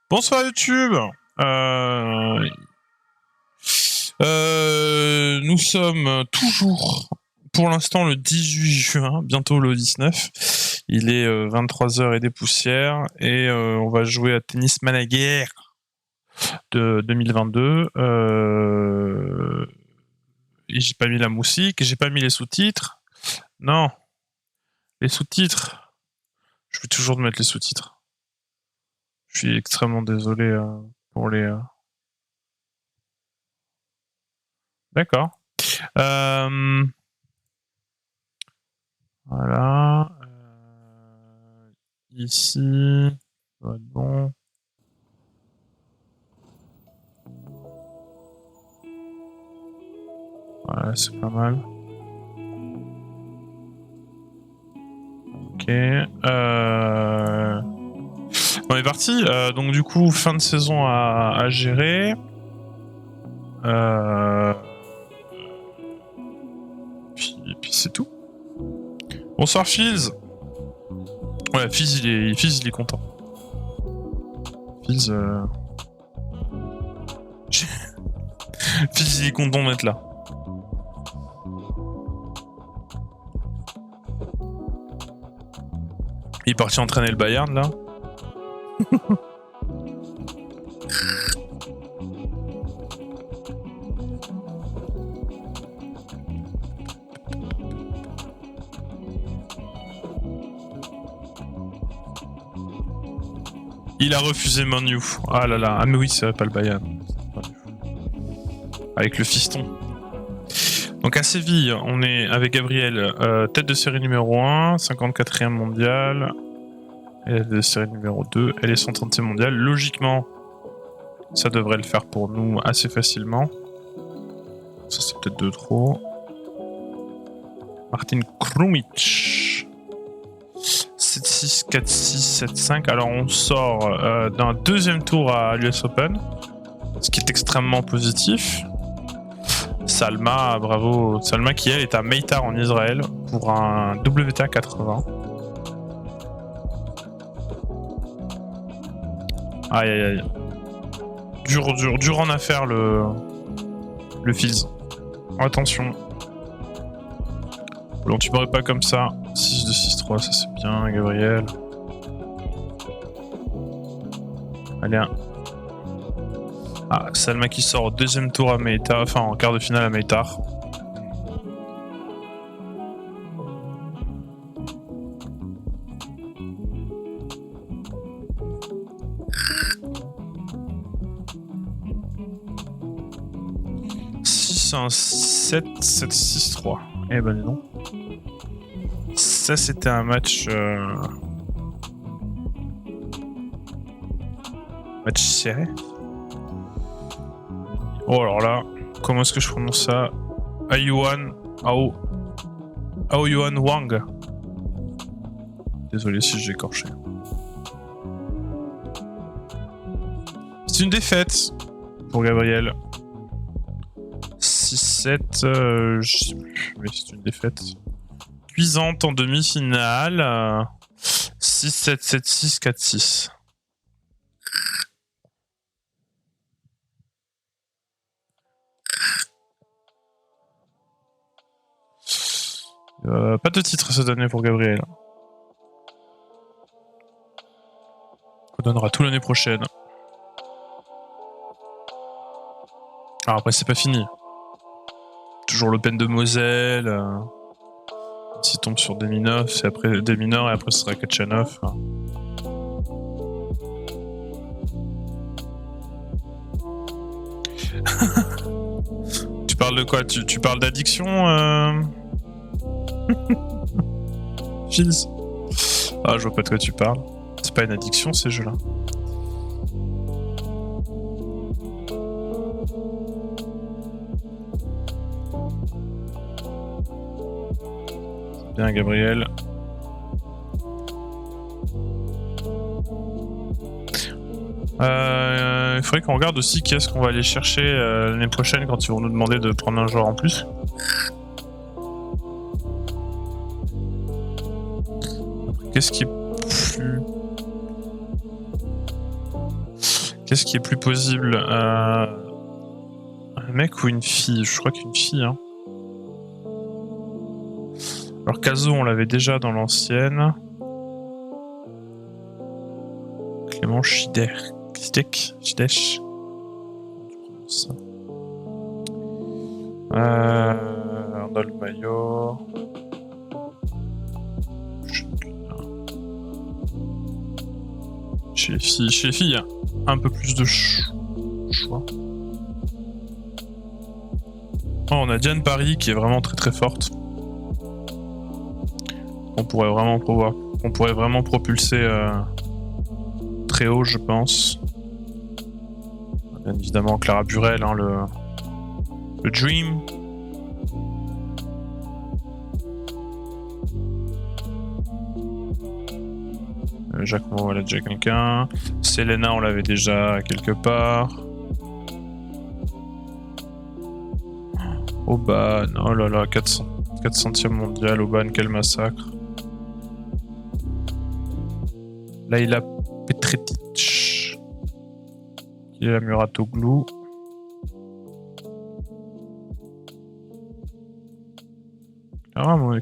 Bonsoir YouTube. Nous sommes toujours, pour l'instant, le 18 juin, bientôt le 19. Il est 23h et des poussières, et on va jouer à Tennis Manager de 2022. Et j'ai pas mis la musique, j'ai pas mis les sous-titres. Non, les sous-titres. Je vais toujours mettre les sous-titres. Je suis extrêmement désolé pour les... D'accord. Voilà. Ici, ça va être bon. Voilà, c'est pas mal. Ok. On est parti. Donc du coup, fin de saison à gérer. Puis c'est tout. Bonsoir Fizz. Ouais, Fizz il est content. Fizz Fizz il est content d'être là. Il est parti entraîner le Bayern là. Il a refusé Manu. Ah là là. Ah mais oui, c'est pas le Bayern. Avec le fiston. Donc à Séville, on est avec Gabriel, tête de série numéro 1, 54e mondial. Elle est de série numéro 2, elle est 130e mondiale. Logiquement, ça devrait le faire pour nous assez facilement. Ça c'est peut-être de trop. Martin Krumich. 7-6, 4-6, 7-5. Alors on sort d'un deuxième tour à l'US Open, ce qui est extrêmement positif. Salma, bravo. Salma qui elle est à Meitar en Israël pour un WTA 80. Aïe aïe aïe. Dur en affaire le Fizz. Attention. Non, tu m'aurais pas comme ça. 6-2, 6-3, ça c'est bien, Gabriel. Allez, Ah, Salma qui sort au deuxième tour à Meitar, enfin en quart de finale à Meitar. Un 7, 7, 6, 3. Eh ben dis donc. Ça c'était un match... match serré. Oh alors là, comment est-ce que je prononce ça? Aoyuan Wang. Désolé si j'ai écorché. C'est une défaite pour Gabriel. 6-7, je sais plus, mais c'est une défaite cuisante en demi-finale. 6-7, 7-6, 4-6. Pas de titre cette année pour Gabriel. On donnera tout l'année prochaine. Alors après c'est pas fini. Toujours l'Open de Moselle. S'il tombe sur des mineurs, c'est après des mineurs et après ce sera Kachanov. Tu parles de quoi? Tu parles d'addiction Fizz. Ah, je vois pas de quoi tu parles. C'est pas une addiction ces jeux-là. Bien Gabriel. Il faudrait qu'on regarde aussi qui est-ce qu'on va aller chercher l'année prochaine quand ils vont nous demander de prendre un joueur en plus. Qu'est-ce qui est plus... Qu'est-ce qui est plus possible? Un mec ou une fille? Je crois qu'une fille. Hein. Alors Kazo, on l'avait déjà dans l'ancienne. Clément Chidesh. Arnold Mayor. Chez les filles, il y a un peu plus de choix. Oh, on a Diane Paris qui est vraiment très très forte. On pourrait vraiment propulser très haut, je pense. Bien évidemment Clara Burel, hein, le Dream. Jacques Mo, on l'a déjà quelqu'un. Selena, on l'avait déjà quelque part. Oban, oh là là, 400e mondial, Oban, quel massacre. Laila Petretic. Qui est la Muratoglu.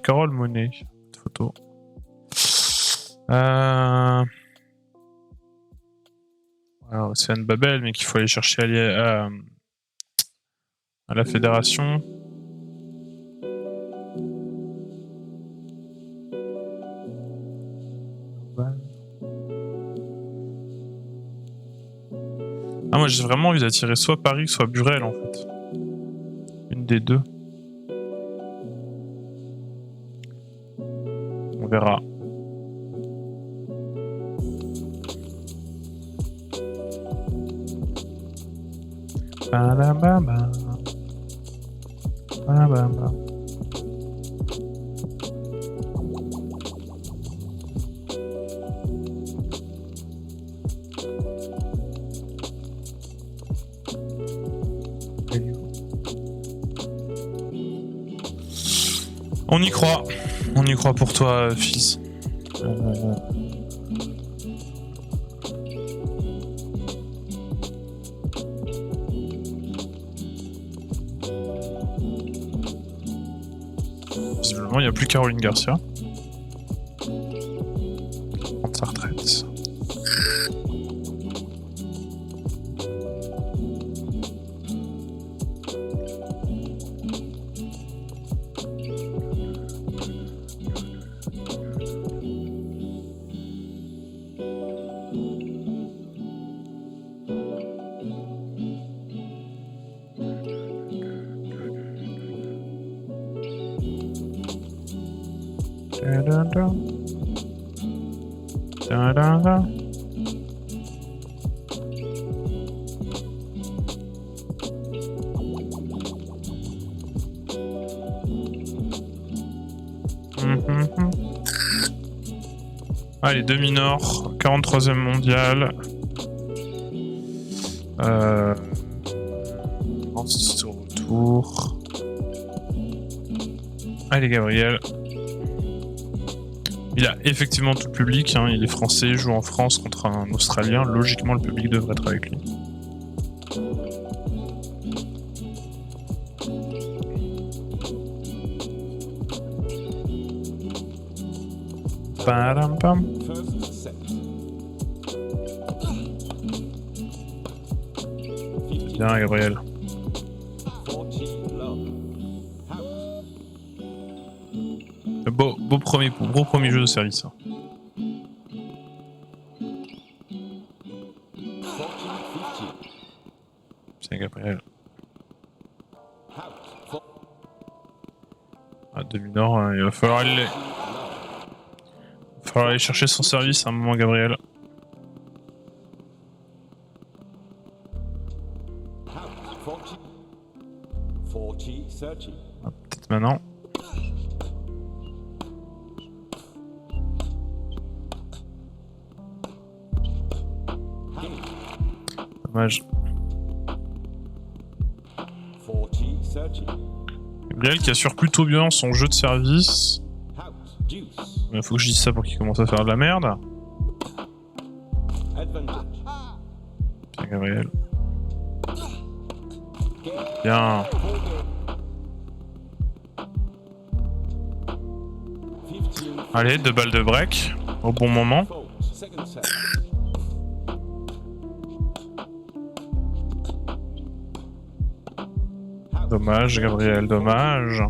Carole Monet, photo. Océane Babel, mais qu'il faut aller chercher à la fédération. Ah, moi j'ai vraiment envie d'attirer soit Paris, soit Burel en fait. Une des deux. On verra. Ba-da-ba-ba. Ba-da-ba-ba. On y croit pour toi, fils. Visiblement, il n'y a plus Caroline Garcia. Prendre sa retraite. Allez, demi-nord, 43e mondial. Ensuite, au retour. Allez, Gabriel. Il a effectivement tout le public, hein. Il est français, il joue en France contre un Australien. Logiquement, le public devrait être avec lui. Pam pam. Bien, Gabriel. Beau premier jeu de service. C'est Gabriel. À demi-nord, il va falloir aller chercher son service à un moment, Gabriel. Peut-être maintenant. Dommage. Gabriel qui assure plutôt bien son jeu de service. Il faut que je dise ça pour qu'il commence à faire de la merde. Gabriel. Bien. Allez, 2 balles de break. Au bon moment. Dommage, Gabriel, dommage.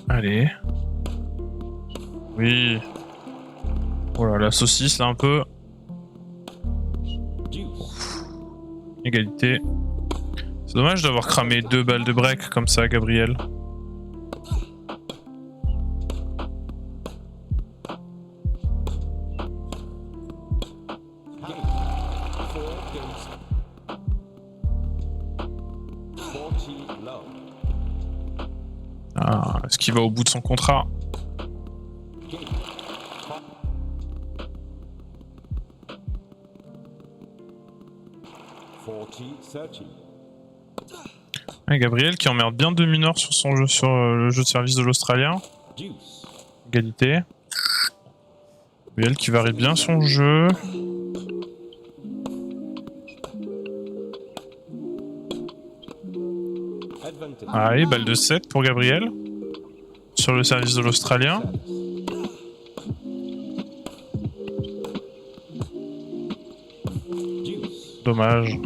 Allez. Oui. Voilà, la saucisse là un peu. Égalité. C'est dommage d'avoir cramé 2 balles de break comme ça, Gabriel. Ah, est-ce qu'il va au bout de son contrat? Ah, Gabriel qui emmerde bien 2 mineurs sur son jeu, sur le jeu de service de l'Australien. Égalité. Gabriel qui varie bien son jeu. Allez, balle de 7 pour Gabriel. Sur le service de l'Australien. Dommage.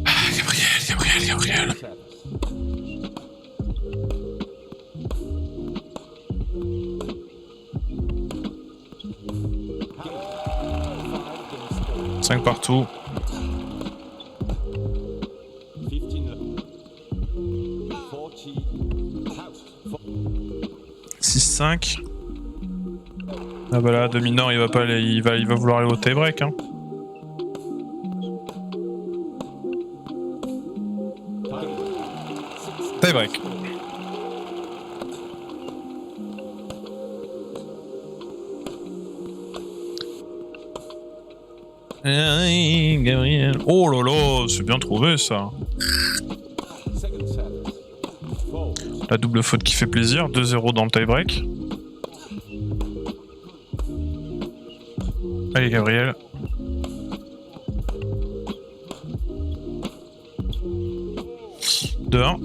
Ah, Gabriel. 5 partout. 6-5. Ah bah là, dominant, il va pas aller, il va vouloir aller au tie-break. Hein. Tie-break. Gabriel. Oh là là, c'est bien trouvé ça. La double faute qui fait plaisir, 2-0 dans le tie-break. Allez Gabriel. De 1.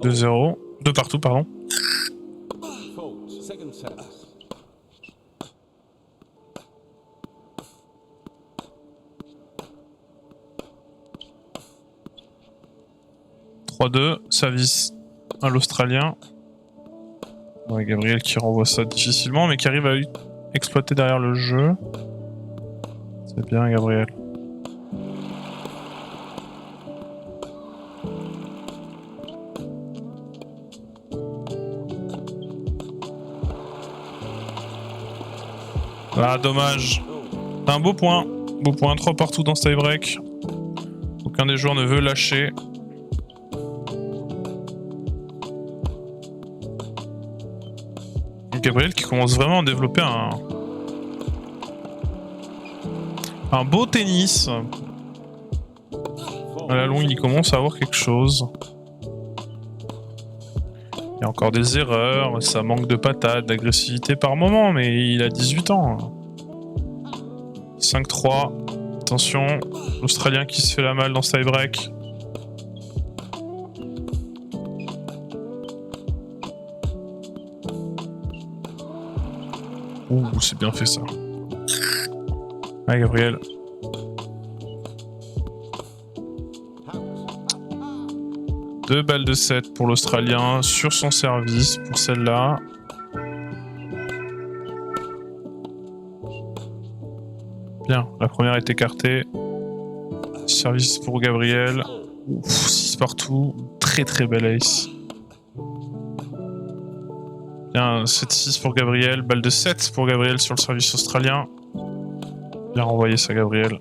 De 0. 2 partout, pardon. Service à l'Australien. Ouais, Gabriel qui renvoie ça difficilement, mais qui arrive à exploiter derrière le jeu. C'est bien, Gabriel. Ah, dommage. Un beau point. Beau point, 3 partout dans ce tie-break. Aucun des joueurs ne veut lâcher. Gabriel qui commence vraiment à développer un beau tennis. À la longue, il commence à avoir quelque chose. Il y a encore des erreurs, ça manque de patate, d'agressivité par moment, mais il a 18 ans. 5-3. Attention, l'Australien qui se fait la malle dans ce tie-break. Ouh, c'est bien fait ça. Allez, Gabriel. Deux balles de 7 pour l'Australien sur son service pour celle-là. Bien, la première est écartée. Service pour Gabriel. Ouf, 6 partout. Très très belle ace. Bien, 7-6 pour Gabriel. Balle de 7 pour Gabriel sur le service australien. Bien renvoyé ça, Gabriel.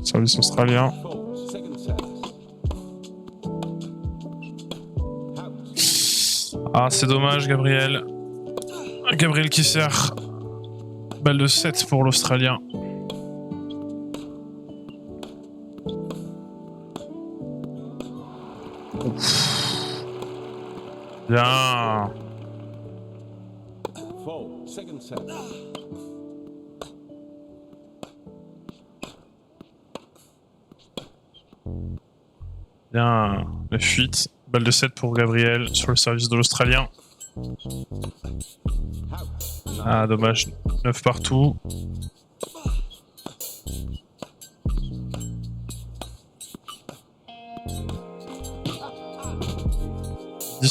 Service australien. Ah, c'est dommage, Gabriel. Gabriel qui sert. Balle de 7 pour l'Australien. Bien. Bien. La fuite. Balle de 7 pour Gabriel sur le service de l'Australien. Ah, dommage. 9 partout.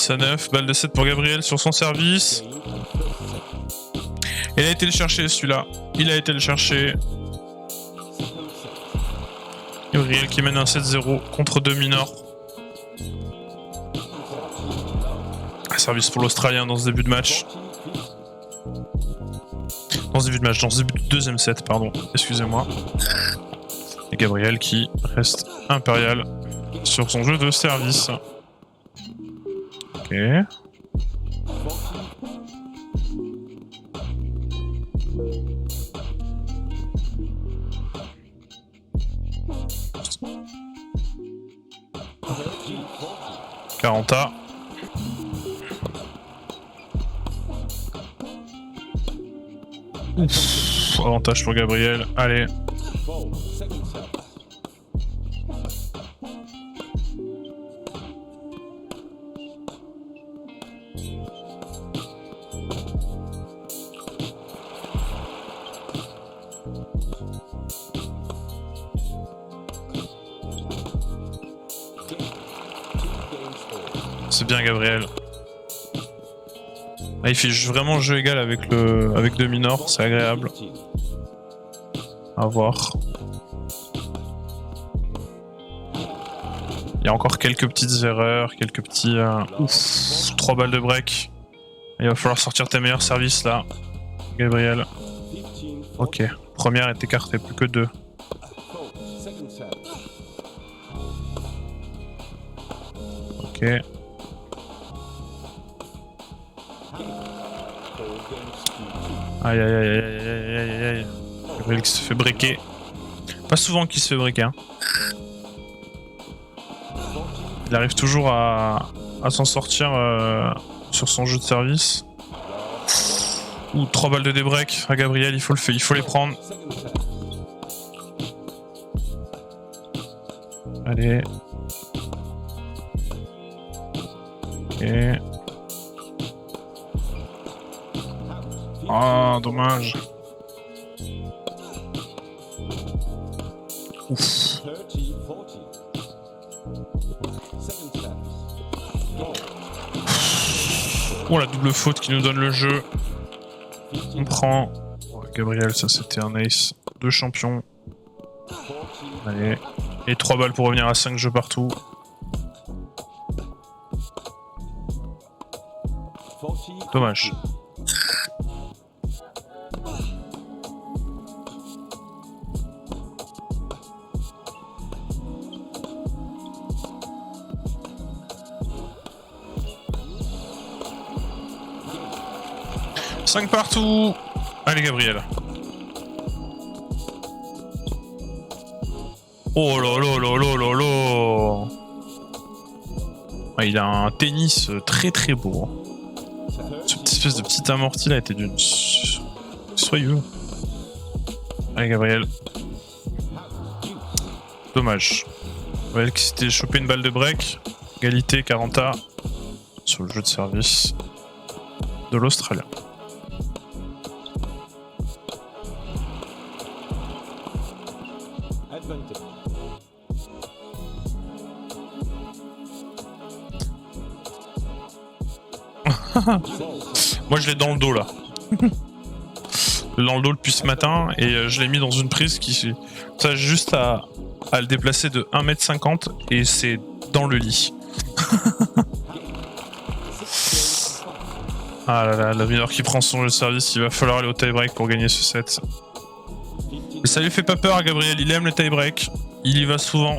À 9, balle de 7 pour Gabriel sur son service. Il a été le chercher celui-là. Il a été le chercher. Gabriel qui mène un 7-0 contre 2 minors. Service pour l'Australien dans ce début de match. Dans ce début de deuxième set, pardon. Excusez-moi. Et Gabriel qui reste impérial sur son jeu de service. Ok. Quaranta. Ouf, avantage pour Gabriel. Allez. C'est bien Gabriel. Ah, il fait vraiment jeu égal avec deux minors, c'est agréable. À voir. Il y a encore quelques petites erreurs, quelques petits... Ouf, 3 balles de break. Il va falloir sortir tes meilleurs services là, Gabriel. Ok, première est écartée, plus que 2. Ok. Aïe aïe aïe aïe aïe aïe aïe aïe. Gabriel qui se fait breaker. Pas souvent qu'il se fait breaker. Hein. Il arrive toujours à s'en sortir sur son jeu de service. Ouh, 3 balles de débreak à Gabriel, il faut les prendre. Allez. Ok. Ah, dommage. Ouf. Oh, la double faute qui nous donne le jeu. On prend. Oh, Gabriel, ça c'était un ace. 2 champions. Allez. Et 3 balles pour revenir à 5 jeux partout. Dommage. Cinq partout. Allez Gabriel. Oh là là là là là là. Ah, il a un tennis très très beau. Cette espèce de petit amorti là était d'une soyeux. Allez Gabriel. Dommage. Gabriel qui s'était chopé une balle de break. Égalité 40A sur le jeu de service de l'Australien. Moi je l'ai dans le dos là. Dans le dos depuis ce matin et je l'ai mis dans une prise qui... Ça a juste à le déplacer de 1m50 et c'est dans le lit. Ah là là, la mineur qui prend son jeu de service, il va falloir aller au tie-break pour gagner ce set. Mais ça lui fait pas peur à Gabriel, il aime le tie-break. Il y va souvent.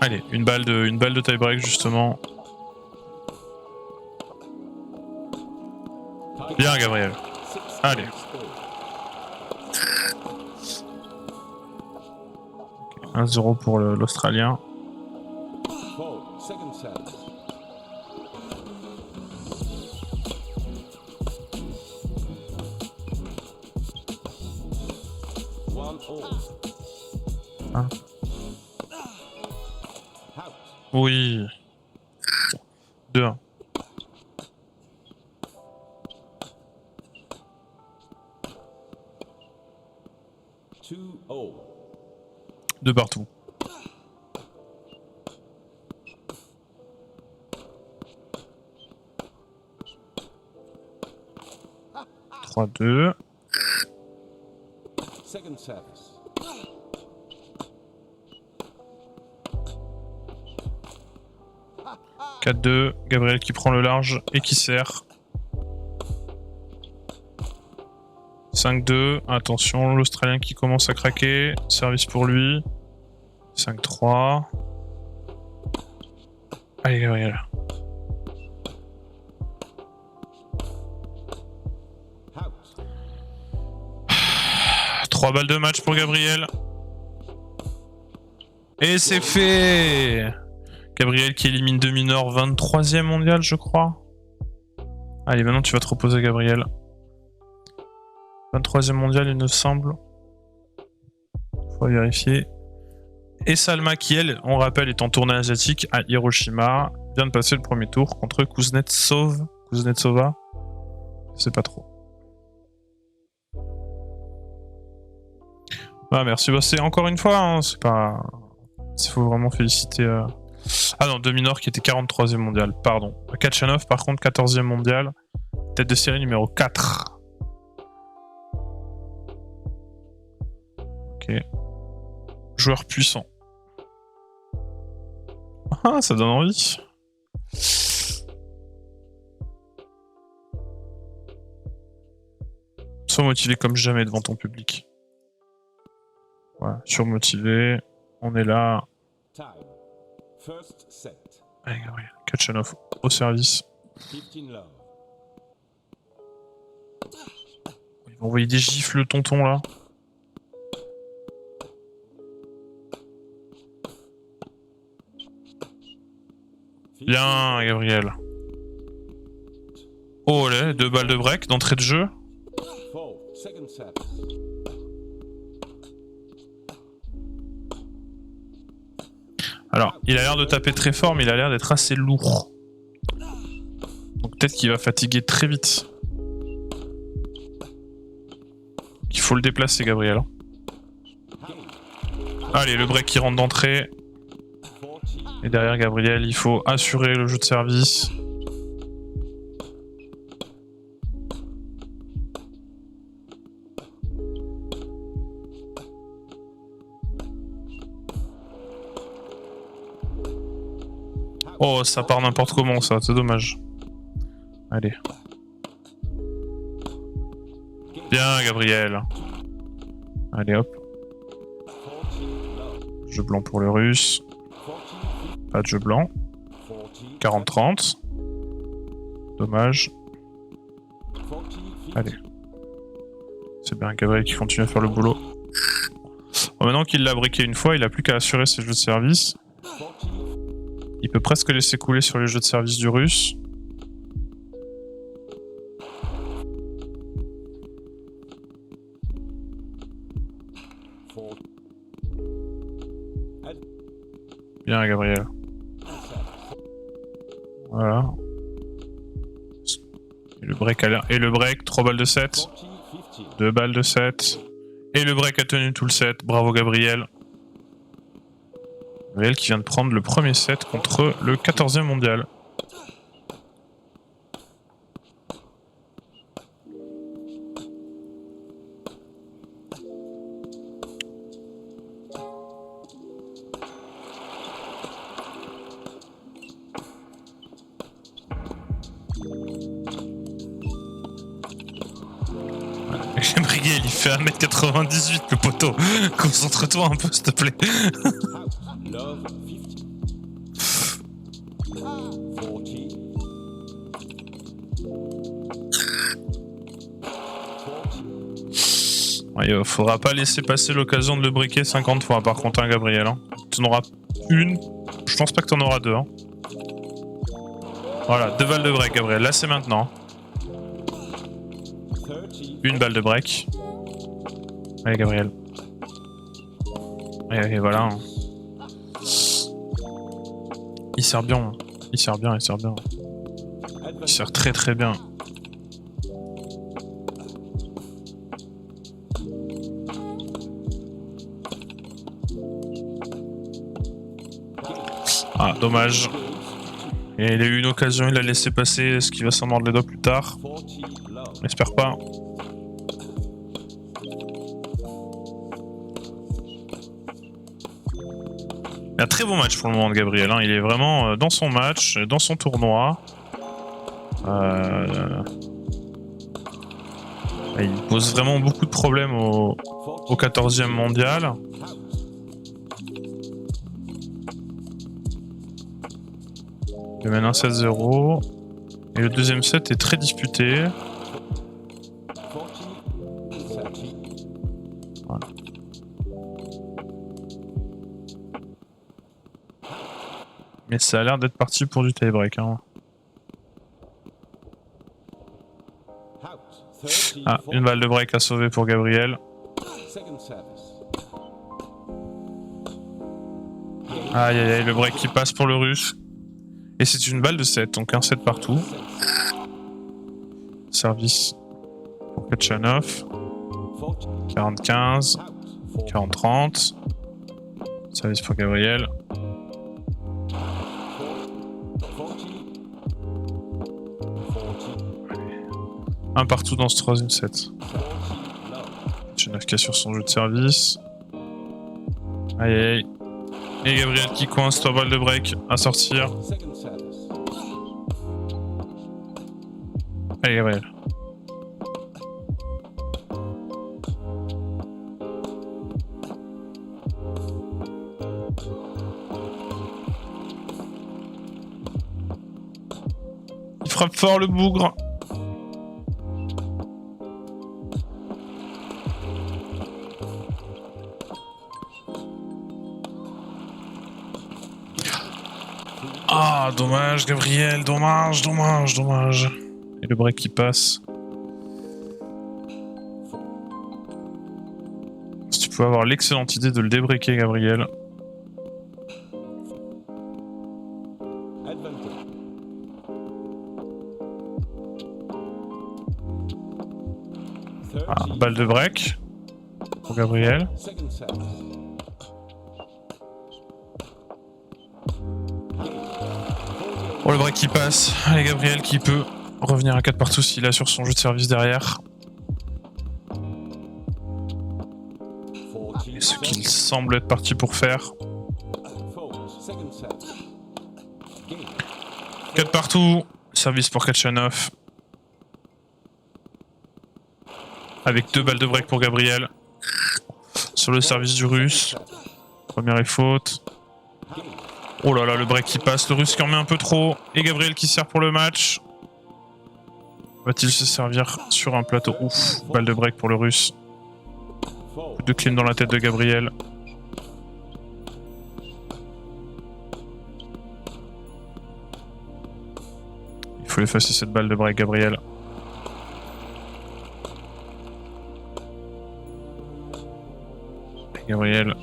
Allez, une balle de tie-break justement. Bien Gabriel. Allez. 1-0 pour l'Australien. Ah. Oui. 2-1. De partout. Trois, 2. Second service. « 4-2, Gabriel qui prend le large et qui sert. 5-2, attention, l'Australien qui commence à craquer. Service pour lui. 5-3. Allez, Gabriel. 3 balles de match pour Gabriel. Et c'est fait! Gabriel qui élimine De Minaur, 23e mondial, je crois. Allez, maintenant tu vas te reposer, Gabriel. 23e mondial, il me semble. Faut vérifier. Et Salma qui, elle, on rappelle, est en tournée asiatique à Hiroshima, vient de passer le premier tour contre Kuznetsova. Je sais pas trop. Ah, merci. Bah, c'est encore une fois, hein, c'est pas... Il faut vraiment féliciter... Ah non, De Minaur qui était 43e mondial, pardon. Kachanov, par contre, 14e mondial. Tête de série numéro 4. Ok. Joueur puissant. Ah, ça donne envie. Sois motivé comme jamais devant ton public. Voilà, surmotivé. On est là. First set. Allez, Gabriel. Kachanov au service. 15 love. Il va envoyer des gifles, le tonton, là. Bien, Gabriel. Oh, là, 2 balles de break d'entrée de jeu. Second service. Alors, il a l'air de taper très fort, mais il a l'air d'être assez lourd. Donc peut-être qu'il va fatiguer très vite. Il faut le déplacer, Gabriel. Allez, le break qui rentre d'entrée. Et derrière Gabriel, il faut assurer le jeu de service. Oh, ça part n'importe comment, ça, c'est dommage. Allez. Bien, Gabriel. Allez, hop. Jeu blanc pour le russe. Pas de jeu blanc. 40-30. Dommage. Allez. C'est bien, Gabriel qui continue à faire le boulot. Bon, maintenant qu'il l'a briqué une fois, il n'a plus qu'à assurer ses jeux de service. Il peut presque laisser couler sur les jeux de service du russe. Bien, Gabriel. Voilà. Et le break, et le break, 3 balles de 7. 2 balles de 7. Et le break a tenu tout le set. Bravo, Gabriel. Gabriel qui vient de prendre le premier set contre le 14e mondial. Gabriel, il fait 1m98, le poteau. Concentre-toi un peu, s'il te plaît. Out. Love 50. 40. 40. Ouais, faudra pas laisser passer l'occasion de le briquer 50 fois, par contre, hein, Gabriel. Hein. Tu en auras une. Je pense pas que tu en auras deux. Hein. Voilà, 2 balles de break, Gabriel. Là, c'est maintenant. 30. Une balle de break. Allez, Gabriel. Et voilà. Hein. Il sert bien. Il sert bien, il sert bien. Il sert très très bien. Ah, dommage. Et il a eu une occasion, il l'a laissé passer. Est-ce qu'il va s'en mordre les doigts plus tard? 40. Love. J'espère pas. Un très bon match pour le moment de Gabriel. Hein. Il est vraiment dans son match, dans son tournoi. Il pose vraiment beaucoup de problèmes au 14e mondial. Out. Il mène un 7-0. Et le deuxième set est très disputé. 40. 30. Voilà. Mais ça a l'air d'être parti pour du tie-break. Hein. Out. 30. Ah, une balle de break à sauver pour Gabriel. Second service. Aïe aïe aïe, le break qui passe pour le russe. Et c'est une balle de 7, donc un 7 partout. Service pour Kachanov. 40-15, 40-30. Service pour Gabriel. 40. Un partout dans ce troisième set. 40. Love. Kachanov qui assure son jeu de service. Aïe aïe aïe. Et Gabriel qui coince 3 balles de break à sortir. Second service. Allez Gabriel. Il frappe fort le bougre. Ah, dommage, Gabriel, dommage, dommage, dommage. Et le break qui passe. Si tu pouvais avoir l'excellente idée de le débreaker, Gabriel. Advantage. Ah, 30. balle de break pour Gabriel. Second service. Oh, le break qui passe. Allez, Gabriel qui peut revenir à 4 partout s'il assure son jeu de service derrière. 40. Et ce qu'il semble être parti pour faire. Fold. Second service. Game. 4 partout. Service pour Kachanov. Avec 2 balles de break pour Gabriel. Sur le service du russe. Première et faute. Oh là là, le break qui passe. Le russe qui en met un peu trop. Et Gabriel qui sert pour le match. Va-t-il se servir sur un plateau? Ouf, balle de break pour le russe. Fold. Coup de clean dans la tête de Gabriel. Il faut effacer cette balle de break, Gabriel. Gabriel.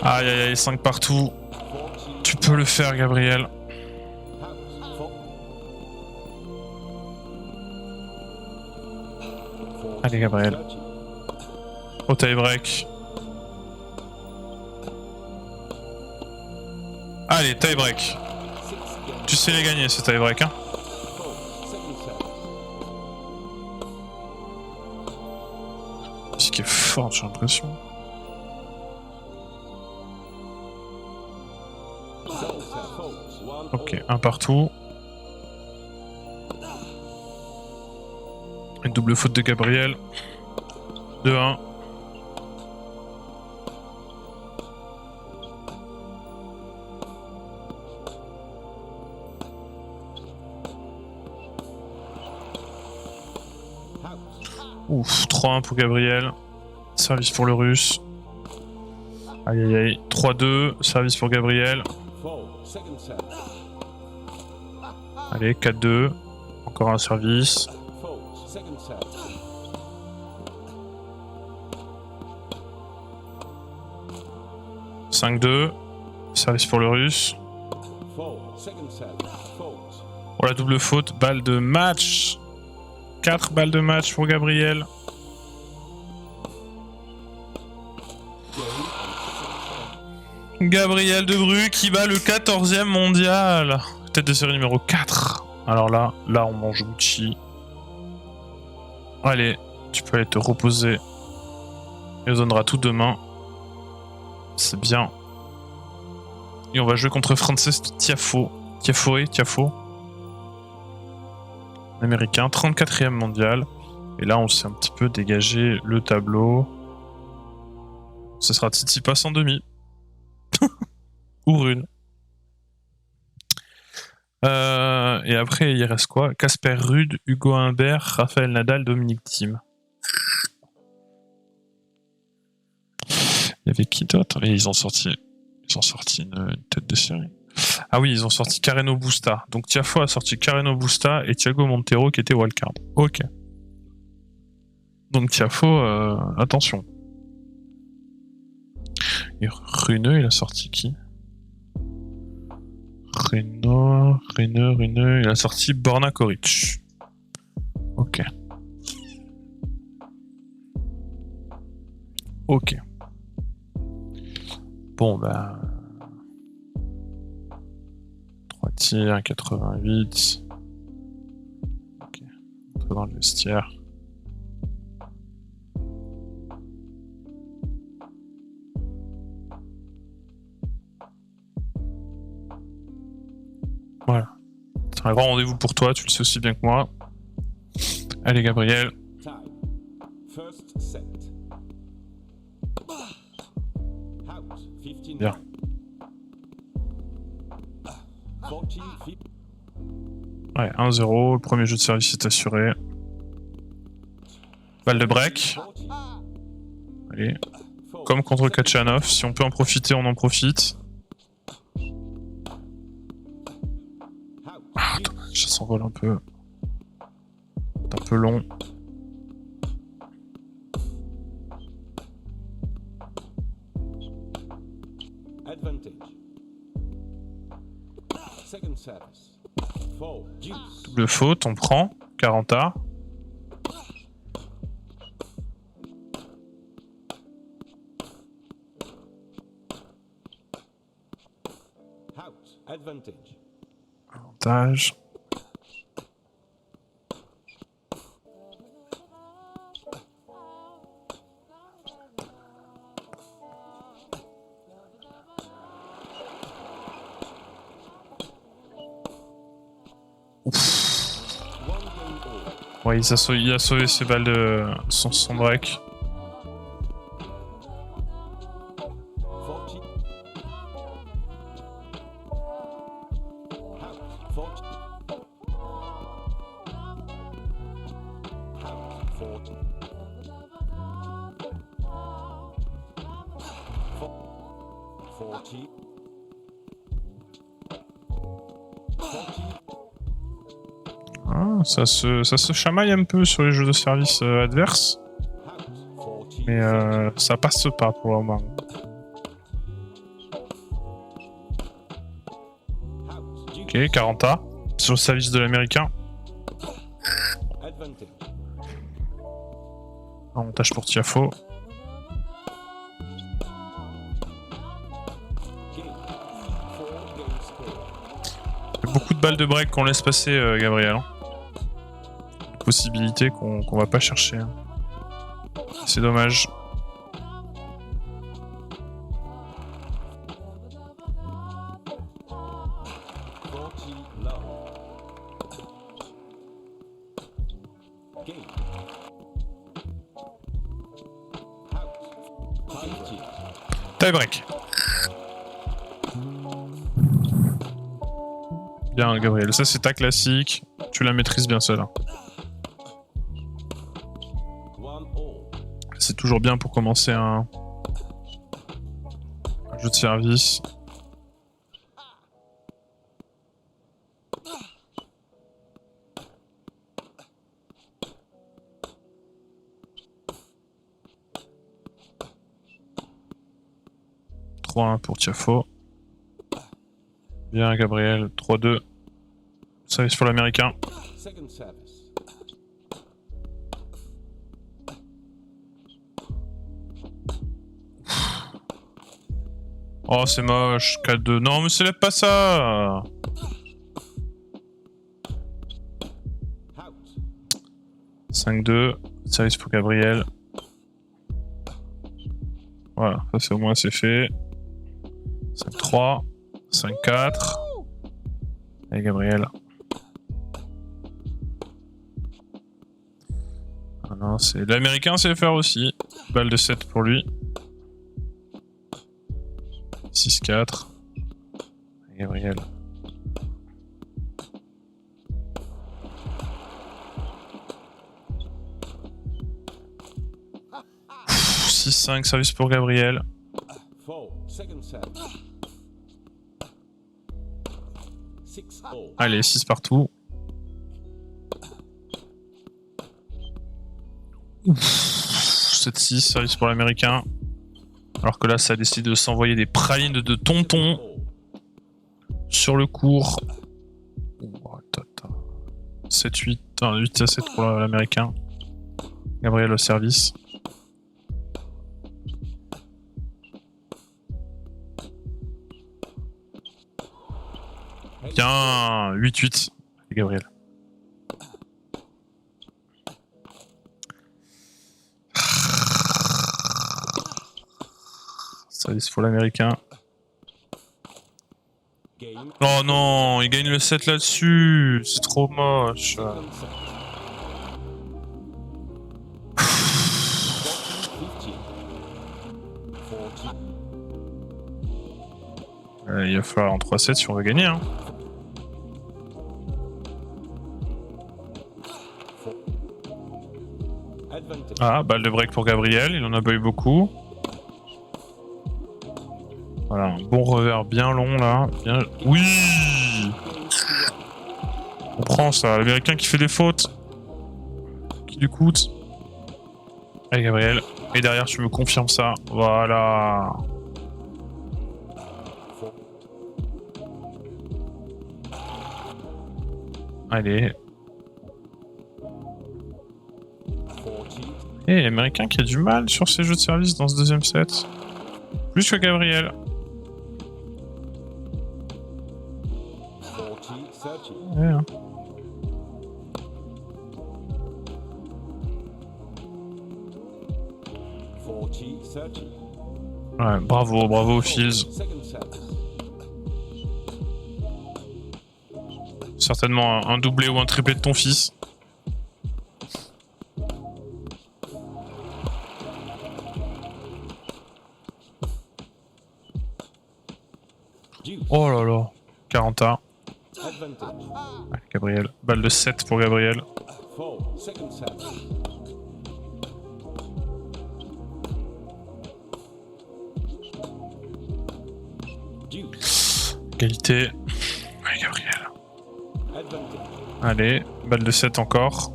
Aïe aïe aïe, 5 partout. Tu peux le faire, Gabriel. Allez, Gabriel. Au tie break. Allez, tie break. Tu sais les gagner, ce tie break, hein. Ce qui est fort, j'ai l'impression. Double set. Folds. One Ok, all. un partout. Une double faute de Gabriel. 2-1. Ouf, 3-1 pour Gabriel. Service pour le russe. Aïe aïe aïe. 3-2. Service pour Gabriel. Fold. Second set. Allez, 4-2. Encore un service. Folds. Second set. 5-2. Service pour le russe. Fold. Second set. Folds. Pour la double faute, balle de match. 4 balles de match pour Gabriel. Gabriel Debru qui bat le 14e mondial. Tête de série numéro 4. Alors là on mange Gucci. Allez, tu peux aller te reposer. Et on donnera tout demain. C'est bien. Et on va jouer contre Frances Tiafoe. Tiafoe. Américain, 34e mondial. Et là, on s'est un petit peu dégagé le tableau. Ce sera Tsitsipas en demi. Ou Rune. Et après, il reste quoi? Casper Ruud, Hugo Humbert, Raphaël Nadal, Dominique Thiem. Il y avait qui d'autre? Et ils ont sorti une tête de série. Ah oui, ils ont sorti Carreno Busta. Donc Tiafoe a sorti Carreno Busta et Thiago Monteiro qui était wildcard. Ok. Donc Tiafoe, attention. Et Rune, il a sorti qui? Rune, il a sorti Borna Koric. Ok. Ok. Bon, bah... 3 tirs, 88. Ok. Entre dans le vestiaire. Voilà. C'est un grand rendez-vous pour toi, tu le sais aussi bien que moi. Allez, Gabriel. Time. First set. Out. 15. Bien. 14. 15. Ouais, 1-0. Le premier jeu de service est assuré. Balle de break. 40. Allez. Fold. Comme contre Kachanov. Si on peut en profiter, on en profite. Ah, dommage, ça s'envole un peu. C'est un peu long. Advantage. Second service. Fold. Deuce. Double faute, on prend. 40A. Out. Advantage. Avantage. One game all. Ouais, il a sauvé ses balles de son break. 40. Out. 40. Out. 40. 40. 40. Ah, ça se chamaille un peu sur les jeux de service adverses. Out. 40. Mais ça passe pas pour le moment. Out. Deuce. Ok, 40A. Sur le service de l'américain. Advantage. Avantage pour Tiafoe. Game. 4 game score. Il y a beaucoup de balles de break qu'on laisse passer, Gabriel. Hein. Possibilité qu'on va pas chercher. Hein. C'est dommage. 40 low. Game. Out. 50. Tie break. Bien, Gabriel. Ça, c'est ta classique. Tu la maîtrises bien, celle-là. 1 all. C'est toujours bien pour commencer un jeu de service. « 3-1 pour Tiafo. Bien, Gabriel. 3-2. Service pour l'américain. Second service. Oh, c'est moche. 4-2. Non, mais célèbre pas ça. Out. 5-2. Service pour Gabriel. Voilà, ça c'est au moins c'est fait. 5-3. 5-4. Allez, Gabriel. Ah non, c'est l'américain sait faire aussi. Balle de 7 pour lui. 6-4. Allez, Gabriel. Pff, 6-5, service pour Gabriel. 4. Second service. 6 all. Allez, 6 partout. 7-6, service pour l'américain. Alors que là, ça a décidé de s'envoyer des pralines de tonton sur le cours. 7-8, 8-7 pour l'américain. Gabriel au service. Bien, 8-8. Gabriel. Service pour l'américain. Game. Oh non, il gagne le 7 là-dessus. C'est trop moche. Second set. 40. 40. Il va falloir en 3-7 si on veut gagner. Hein. Advantage. Ah, balle de break pour Gabriel. Il en a pas eu beaucoup. Voilà, un bon revers bien long là. Bien... Oui. On prend ça. L'américain qui fait des fautes. Qui lui coûte. Allez, Gabriel. Et derrière, tu me confirmes ça. Voilà. Allez. 40. Et l'américain qui a du mal sur ses jeux de service dans ce deuxième set. Plus que Gabriel. 40. 30. Ouais, hein. Ouais, bravo, bravo Fields. Second service. Certainement un doublé ou un triplé de ton fils. Deuce. Oh là là. 40A. Advantage. Allez, Gabriel. Balle de 7 pour Gabriel. 4. Second service. Deuce. Égalité. Allez, Gabriel. Advantage. Allez, balle de 7 encore.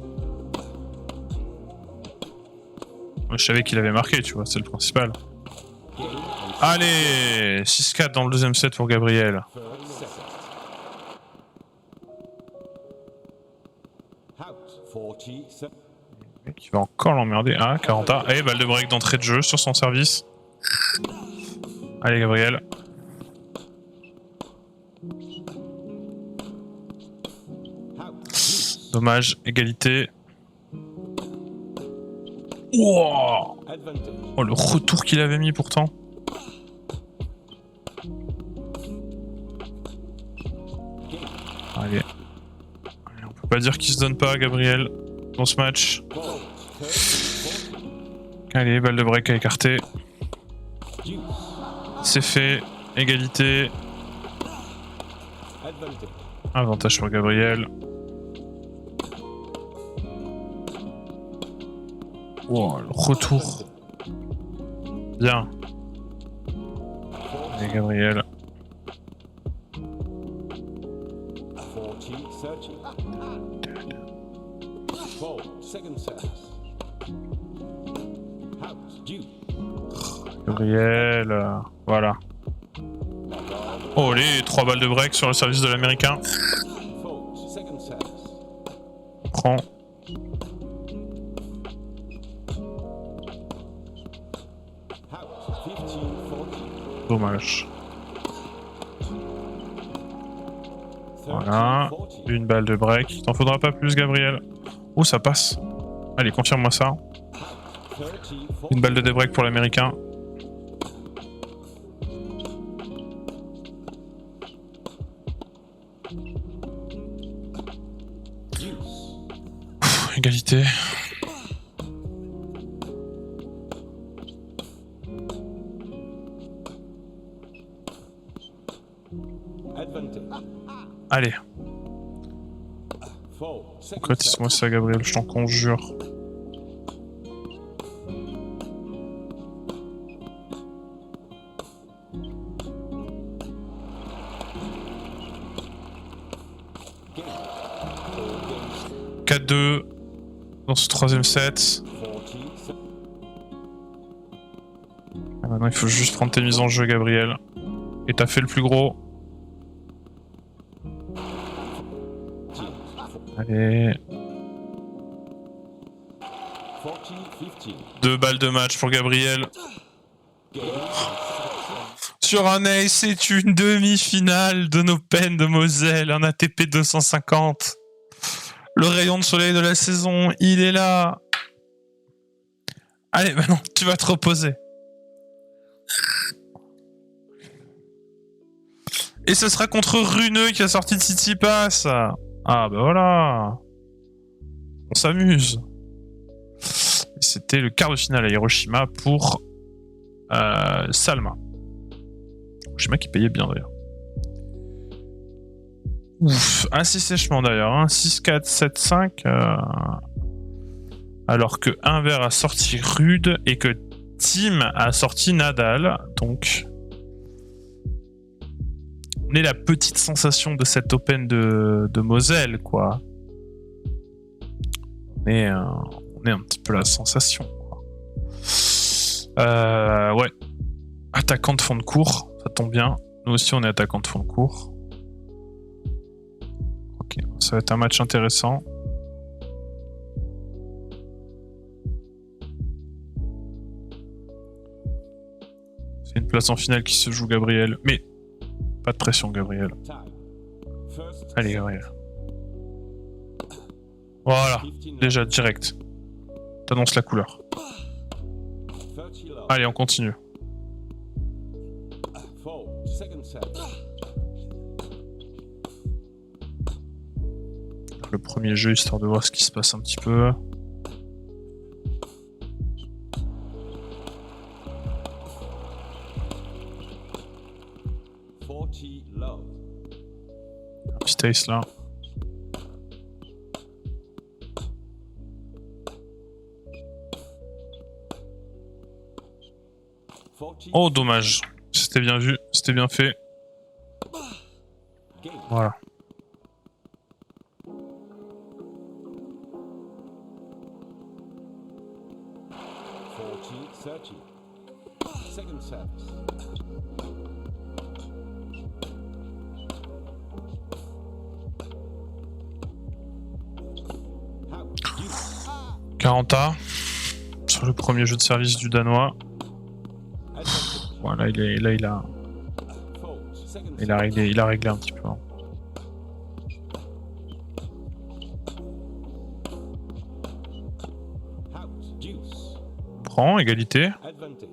Je savais qu'il avait marqué, tu vois, c'est le principal. Game and Allez, 6-4 dans le deuxième set pour Gabriel. third set. Out. 40. Qui va encore l'emmerder. Ah, 40A. Allez, balle de break d'entrée de jeu sur son service. Allez, Gabriel. Out. Deuce. Dommage, égalité. Wow. Advantage. Oh, le retour qu'il avait mis pourtant. Game. Faut pas dire qu'il se donne pas, Gabriel, dans ce match. Fold. 30, 40. Allez, balle de break à écarter. Deuce. C'est fait. Égalité. Advantage. Avantage sur Gabriel. Wow, le retour. Bien. Allez, Gabriel. 40, 30. Fold. Second service. House. Deuce. Gabriel. Voilà. Oh, les 3 balles de break sur le service de l'américain. Fold. Second service. Prends. House. 15, 40. Dommage. 30, Voilà. 40. Une balle de break. T'en faudra pas plus, Gabriel. Oh, ça passe. Allez, confirme-moi ça. 30, 40. Une balle de break pour l'américain. Deuce. Égalité. Advantage. Allez, Fold. Second concrétise-moi ça, Gabriel, je t'en conjure. game. 4 games. 4-2 dans ce troisième set. 40. Ah, maintenant, il faut juste prendre tes mises en jeu, Gabriel. Et t'as fait le plus gros. Allez, 40, 15. 2 balles de match pour Gabriel. Game. Sur un ace, c'est une demi-finale de Open de Moselle, un ATP 250. Le rayon de soleil de la saison, il est là. Allez, maintenant, tu vas te reposer. Et ce sera contre Runeux qui a sorti de City Pass. Ah bah voilà. On s'amuse. C'était le quart de finale à Hiroshima pour Salma. Hiroshima qui payait bien d'ailleurs. Ouf, assez sèchement d'ailleurs. Hein. 6-4, 7-5. Alors que Inver a sorti Rude et que Tim a sorti Nadal. Donc, on est la petite sensation de cette Open de Moselle, quoi. On est un petit peu la sensation, quoi. Ouais. Attaquant de fond de cours, ça tombe bien. Nous aussi, on est attaquant de fond de cours. Ok, ça va être un match intéressant. C'est une place en finale qui se joue, Gabriel. Mais pas de pression, Gabriel. Time. First. Allez, Gabriel. Voilà, 15 déjà direct. T'annonces la couleur. 30 love. Allez, on continue. Fold. Second service. Le premier jeu, histoire de voir ce qui se passe un petit peu. Love. Un petit ace là. Oh, dommage. C'était bien vu, c'était bien fait. Voilà. Second service. How? You. 40A sur le premier jeu de service du Danois. Advantage. Voilà, Fold. Second il a réglé un petit peu. Hein. House. Deuce. Prend, égalité. Advantage.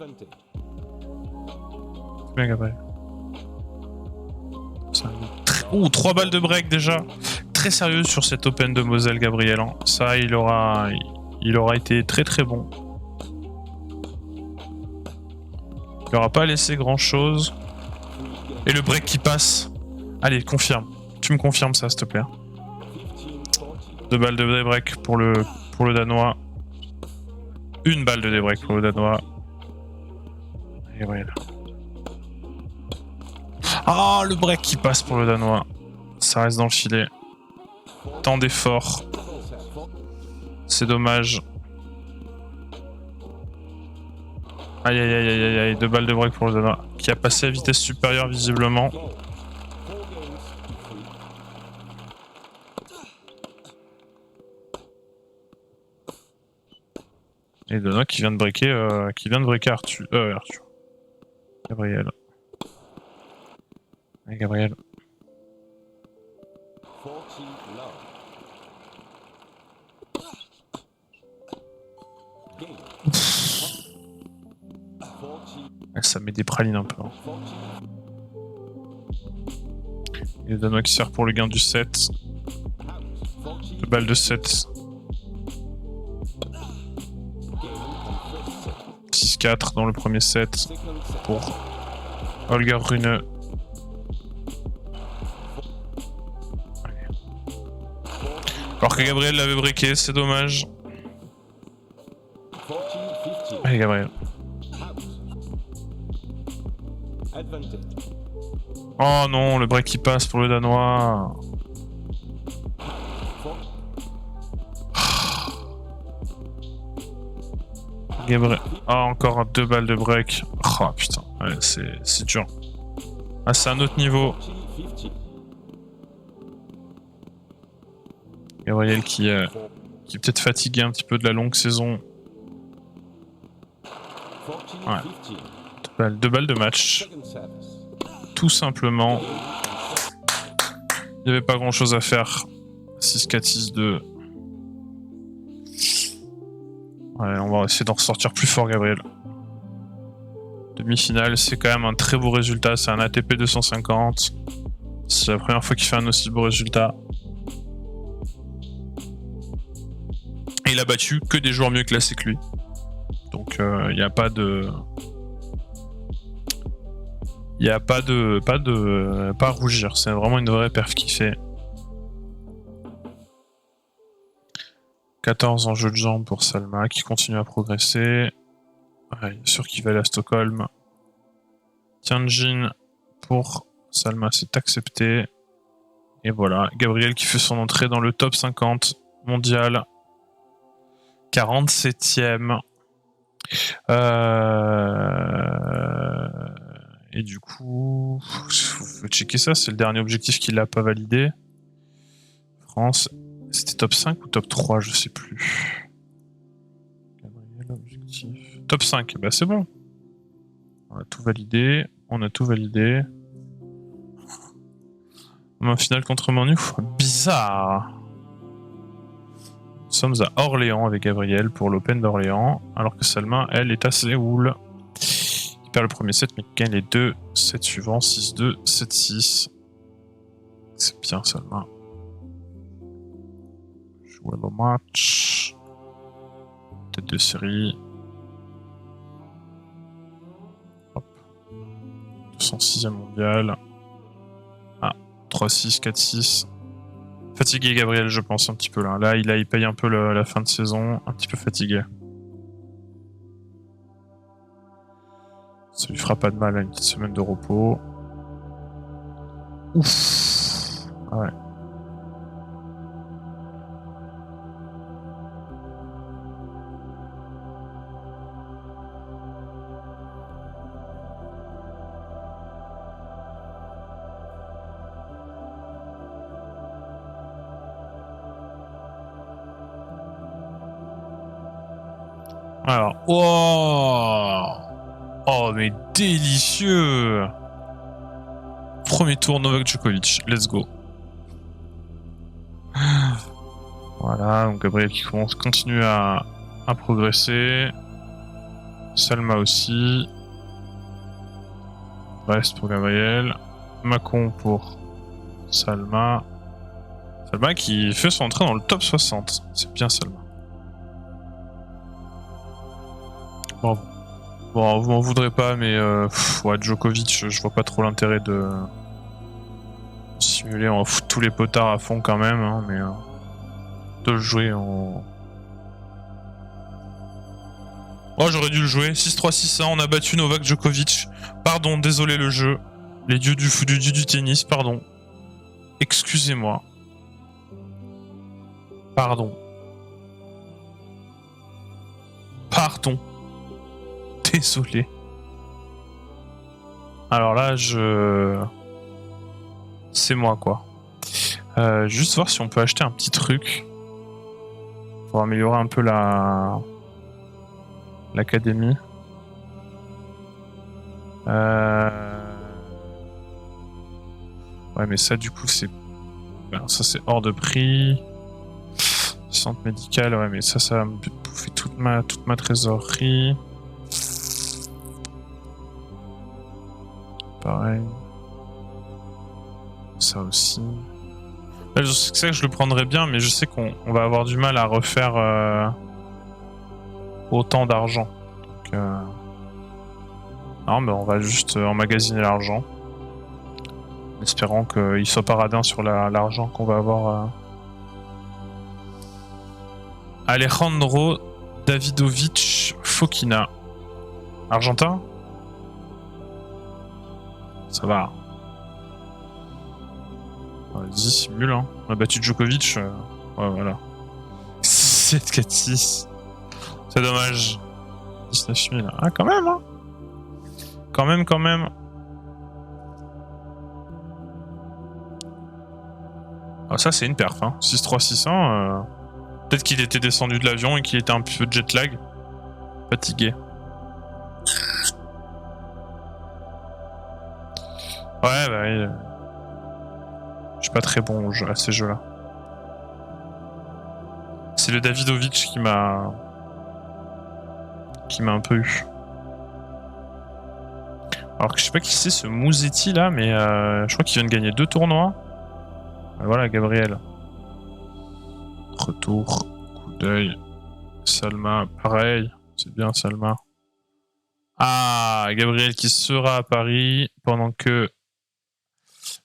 Advantage. Bien, Gabriel. Ouh, 3 balles de break déjà. Très sérieux sur cet Open de Moselle, Gabriel. Hein. Ça, il aura été très très bon. Il n'aura pas laissé grand chose. Et le break qui passe. Allez, confirme. Tu me confirmes ça, s'il te plaît. 15-40. 2 balles de débreak pour le Danois. 1 balle de débreak pour le Danois. Et Gabriel. Ah, le break qui passe pour le Danois. Ça reste dans le filet. Tant d'efforts. C'est dommage. Aïe aïe aïe aïe aïe, 2 balles de break pour le Danois. Qui a passé à vitesse supérieure visiblement. Et Danois qui vient de breaker, Arthur. Gabriel. Allez, Gabriel. 40 love. Game. 40. Ça met des pralines un peu. Hein. 40. Et le Danois qui sert pour le gain du 7. Out. 40. 2 balles de 7. Game on first set. 6-4 dans le premier set Second set. pour Holger Rune. Alors que Gabriel l'avait breaké, c'est dommage. 40-15. Allez, Gabriel. Out. Advantage. Oh non, le break qui passe pour le Danois. 40. Gabriel. Ah, encore 2 balles de break. Oh putain, ouais, c'est dur. Ah, c'est un autre niveau. 40-50. Gabriel qui est peut-être fatigué un petit peu de la longue saison. 40-15. 2 balles de match. Second service. Tout simplement. Il n'y avait pas grand chose à faire. 6-4, 6-2. Ouais, on va essayer d'en ressortir plus fort, Gabriel. Demi-finale, c'est quand même un très beau résultat. C'est un ATP 250. C'est la première fois qu'il fait un aussi beau résultat. Et il a battu que des joueurs mieux classés que lui. Donc il n'y a pas de... Il n'y a pas à rougir. C'est vraiment une vraie perf qu'il fait. 14 en jeu de jambes pour Salma qui continue à progresser. Ouais, bien sûr qu'il va aller à Stockholm. Tianjin pour Salma, c'est accepté. Et voilà, Gabriel qui fait son entrée dans le top 50 mondial. 47ème. Et du coup, faut checker ça, c'est le dernier objectif qu'il n'a pas validé. France, c'était top 5 ou top 3, je sais plus. Gabriel, objectif. Top 5, bah c'est bon. On a tout validé, En finale contre Manu, bizarre. Nous sommes à Orléans avec Gabriel pour l'Open d'Orléans, alors que Salma, elle, est à Séoul. Il perd le premier set, mais gagne les 2 sets suivants, 6-2, 7-6. C'est bien, Salma. Jouer le match. Tête de série. Hop. 206e mondial. Ah, 3-6, 4-6. Fatigué Gabriel, je pense, un petit peu là. Là, il paye un peu la fin de saison, un petit peu fatigué. Ça lui fera pas de mal à une petite semaine de repos. Ouf. Ah ouais. Alors, wow. Oh, mais délicieux! Premier tour Novak Djokovic, let's go. Voilà, donc Gabriel qui continue à progresser. Salma aussi. Reste pour Gabriel. Macon pour Salma. Salma qui fait son entrée dans le top 60. C'est bien Salma. Bravo. Bon, vous m'en voudrez pas, mais ouais, Djokovic, je vois pas trop l'intérêt de simuler. On va foutre tous les potards à fond quand même, hein, mais de le jouer en... Oh, j'aurais dû le jouer. 6-3, 6-1, on a battu Novak Djokovic. Pardon, désolé le jeu. Les dieux du tennis, pardon. Excusez-moi. Pardon. Pardon. Désolé. Alors là, c'est moi, quoi. Juste voir si on peut acheter un petit truc pour améliorer un peu l'académie. Ouais, mais ça, du coup, c'est... Ben, ça, c'est hors de prix. Centre médical, ouais, mais ça va me bouffer toute ma trésorerie. Pareil. Ça aussi. Là, je sais que je le prendrais bien, mais je sais qu'on va avoir du mal à refaire autant d'argent. Donc, non, mais on va juste emmagasiner l'argent. En espérant qu'il soit pas radin sur l'argent qu'on va avoir. Alejandro Davidovich Fokina. Argentin? Ça va. Vas-y, simule, hein. On a battu Djokovic. Ouais, voilà. 7-4-6. C'est dommage. 19 000. Ah, quand même, hein. Quand même. Ah, ça, c'est une perf, hein. 6-3-6-1. Peut-être qu'il était descendu de l'avion et qu'il était un peu jet lag. Fatigué. Ouais, bah oui. Je suis pas très bon à ces jeux-là. C'est le Davidovich qui m'a un peu eu. Alors que je sais pas qui c'est ce Mouzetti là, mais je crois qu'il vient de gagner 2 tournois. Voilà, Gabriel. Retour, coup d'œil. Salma, pareil. C'est bien Salma. Ah, Gabriel qui sera à Paris pendant que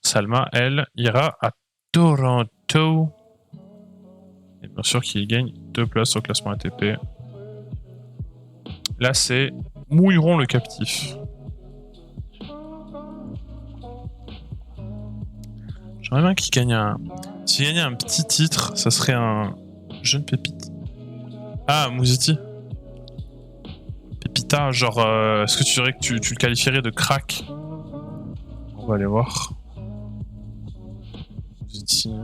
Salma, elle, ira à Toronto. Et bien sûr qu'il gagne 2 places au classement ATP. Là, c'est Mouilleron le captif. J'aimerais bien qu'il gagne un... S'il gagnait un petit titre, ça serait un jeune pépite. Ah, Mouzetti. Pépita, genre, est-ce que tu dirais que tu le qualifierais de crack? On va aller voir. Mouzetti.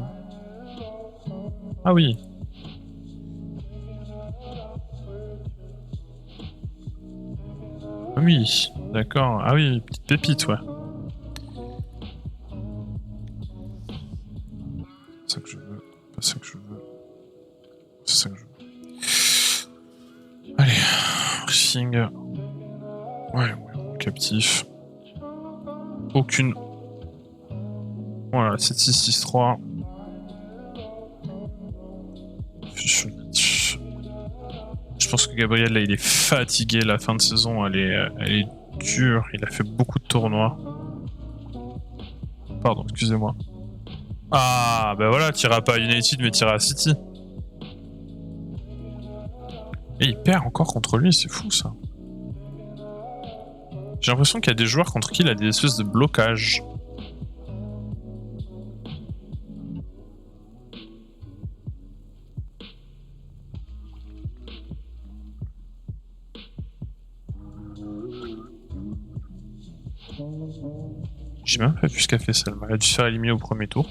Ah oui. Ah oui, d'accord. Ah oui, petite pépite, ouais. C'est ça que je veux. Pas ça que je veux. C'est ça que je veux. Allez. Briefing. Ouais, captif. Aucune. Voilà, 7-6-6-3. Je pense que Gabriel, là, il est fatigué. La fin de saison, elle est dure. Il a fait beaucoup de tournois. Pardon, excusez-moi. Ah, bah voilà, t'iras pas à United, mais t'iras à City. Et il perd encore contre lui, c'est fou ça. J'ai l'impression qu'il y a des joueurs contre qui il a des espèces de blocages. J'ai même pas vu ce qu'a fait Salma. Elle a dû se faire éliminer au premier tour.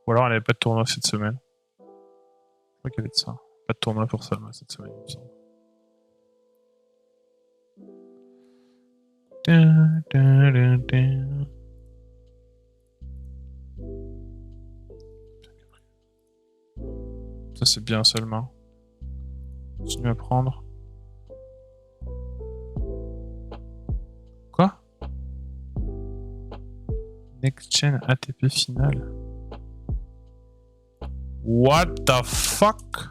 Ou alors elle avait pas de tournoi cette semaine. Je crois qu'il y avait de ça. Pas de tournoi pour Salma cette semaine, il me semble. Ça c'est bien Salma. Continue à prendre. Next Gen ATP finale. What the fuck?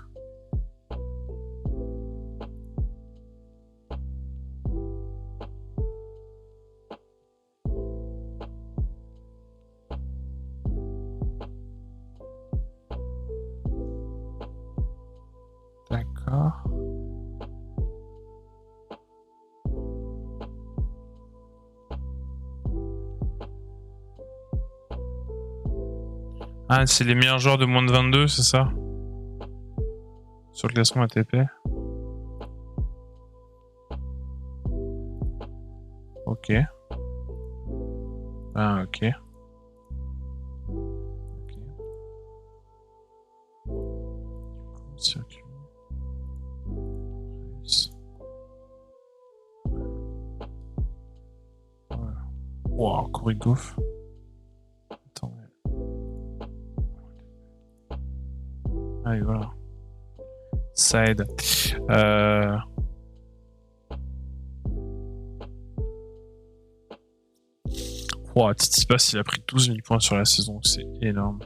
D'accord. Ah, c'est les meilleurs joueurs de moins de 22, c'est ça? Sur le classement ATP. Ok. Ah, ok. Ok. Circuit. Voilà. Wow, Corrigoff. Attends. Ah oui, voilà. Ça aide. Wow, Tsitsipas, il a pris 12 000 points sur la saison, c'est énorme.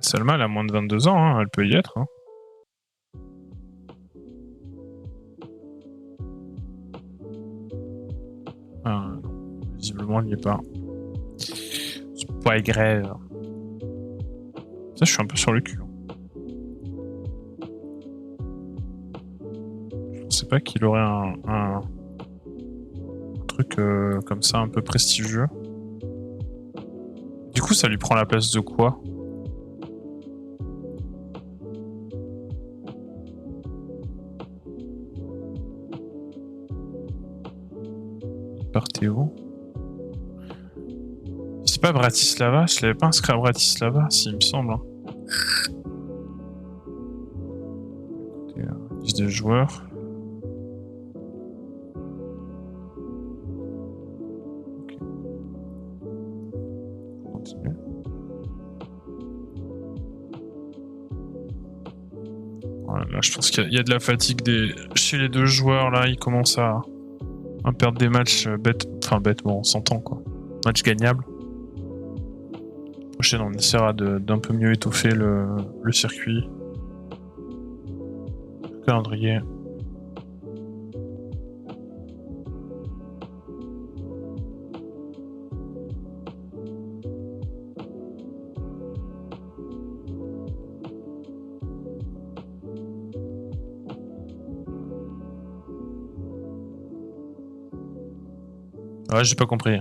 Salma, elle a moins de 22 ans, hein, elle peut y être. Hein. Ah, non, visiblement, il n'y est pas. C'est pas grave. Ça, je suis un peu sur le cul. Je pensais pas qu'il aurait un truc comme ça, un peu prestigieux. Du coup, ça lui prend la place de quoi? Il partait où? C'est pas Bratislava? Je l'avais pas inscrit à Bratislava, si, il me semble. Hein. Écoutez, liste des joueurs. Ok. On continue. Voilà, là, je pense qu'il y a de la fatigue chez les deux joueurs. Là, ils commencent à perdre des matchs bêtes. Enfin, bêtement, on s'entend quoi. Match gagnable. Prochaine, on essaiera d'un peu mieux étoffer le circuit. Le calendrier. Ouais, j'ai pas compris.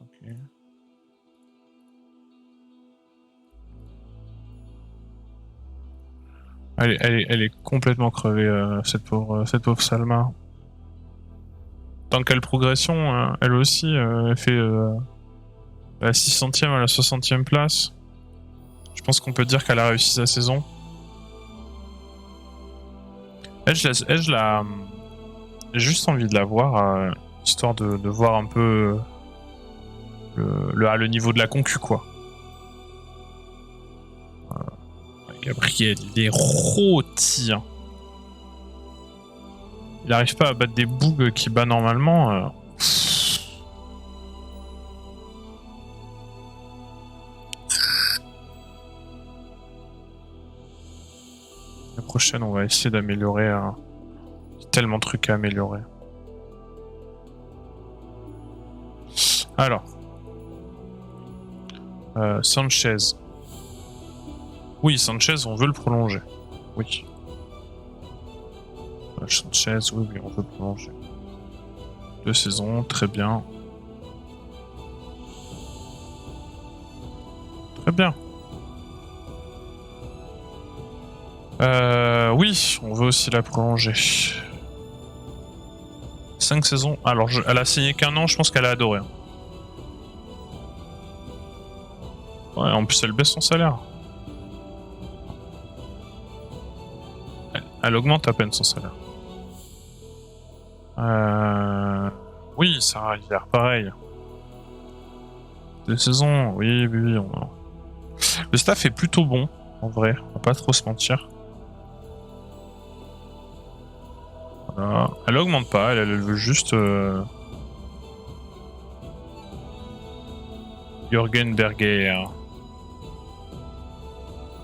Ok. Elle est complètement crevée, cette pauvre Salma. Tant quelle progression, elle aussi, elle fait la 600e à la 60e place. Je pense qu'on peut dire qu'elle a réussi sa saison. Elle, j'ai juste envie de la voir, histoire de voir un peu le niveau de la concu, quoi. Gabriel, il est rôti. Hein. Il arrive pas à battre des bougs qu'il bat normalement. La prochaine, on va essayer d'améliorer. Il y a tellement de trucs à améliorer. Alors. Sanchez. Oui, Sanchez, on veut le prolonger. Oui. Sanchez, oui, on veut prolonger. 2 saisons, très bien. Très bien. Oui, on veut aussi la prolonger. 5 saisons. Alors, elle a signé qu'1 an, je pense qu'elle a adoré. Ouais, en plus elle baisse son salaire. Elle augmente à peine son salaire. Oui, ça Rivière, pareil. 2 saisons, oui. Le staff est plutôt bon, en vrai. On va pas trop se mentir. Voilà. Elle augmente pas, elle veut juste... Jürgen Berger.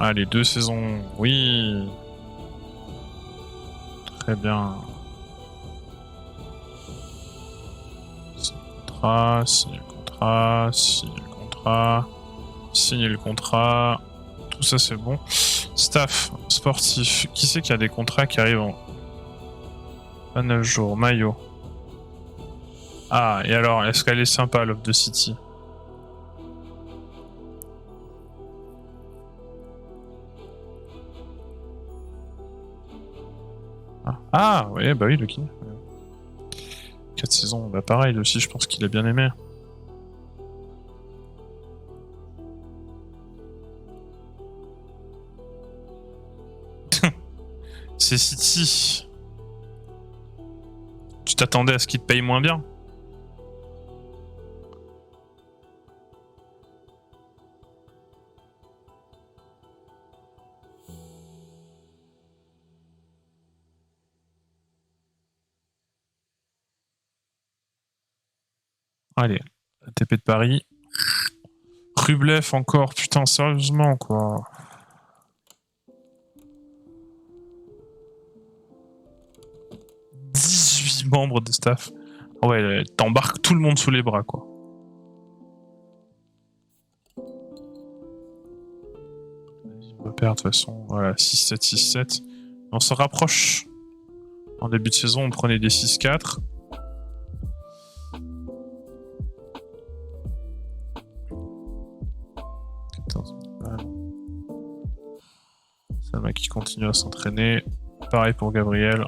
Ah, les 2 saisons, oui. Très bien. Signer le contrat. Tout ça, c'est bon. Staff, sportif. Qui c'est qui a des contrats qui arrivent en 29 jours? Maillot. Ah, et alors, est-ce qu'elle est sympa, Love the City? Ah, ouais, bah oui, Lucky. 4 saisons, bah pareil, aussi, je pense qu'il a bien aimé. C'est City. Tu t'attendais à ce qu'il te paye moins bien? Allez, ATP de Paris. Rublev encore, putain, sérieusement, quoi. Membres de staff. Ouais, t'embarques tout le monde sous les bras, quoi. On va perdre de toute façon. Voilà, 6-7, 6-7. On se rapproche. En début de saison, on prenait des 6-4. Salma qui continue à s'entraîner. Pareil pour Gabriel.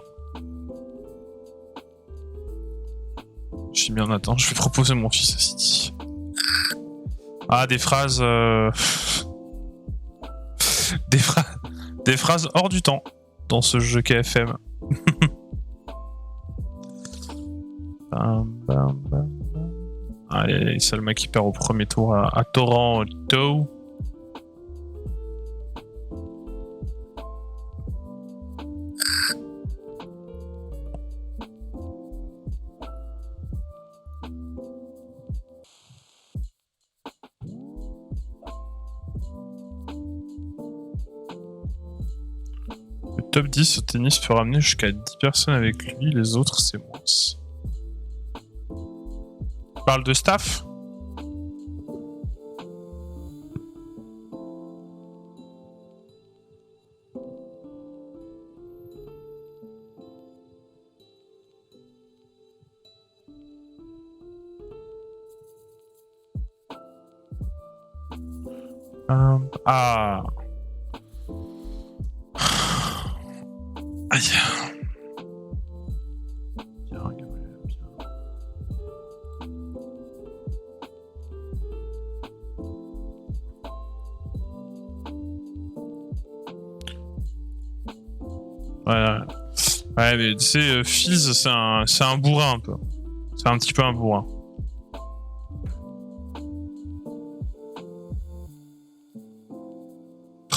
Je suis bien, attends, je vais proposer mon fils à City. Ah, des phrases... des phrases hors du temps dans ce jeu KFM. Allez, Salma qui perd au premier tour à Toronto. Top 10 au tennis peut ramener jusqu'à 10 personnes avec lui, les autres c'est moins. Parle de staff? Ah. Aïe. Bien, Gabriel, bien. Voilà. Ouais, mais tu sais, Fizz, c'est un bourrin un peu. C'est un petit peu un bourrin.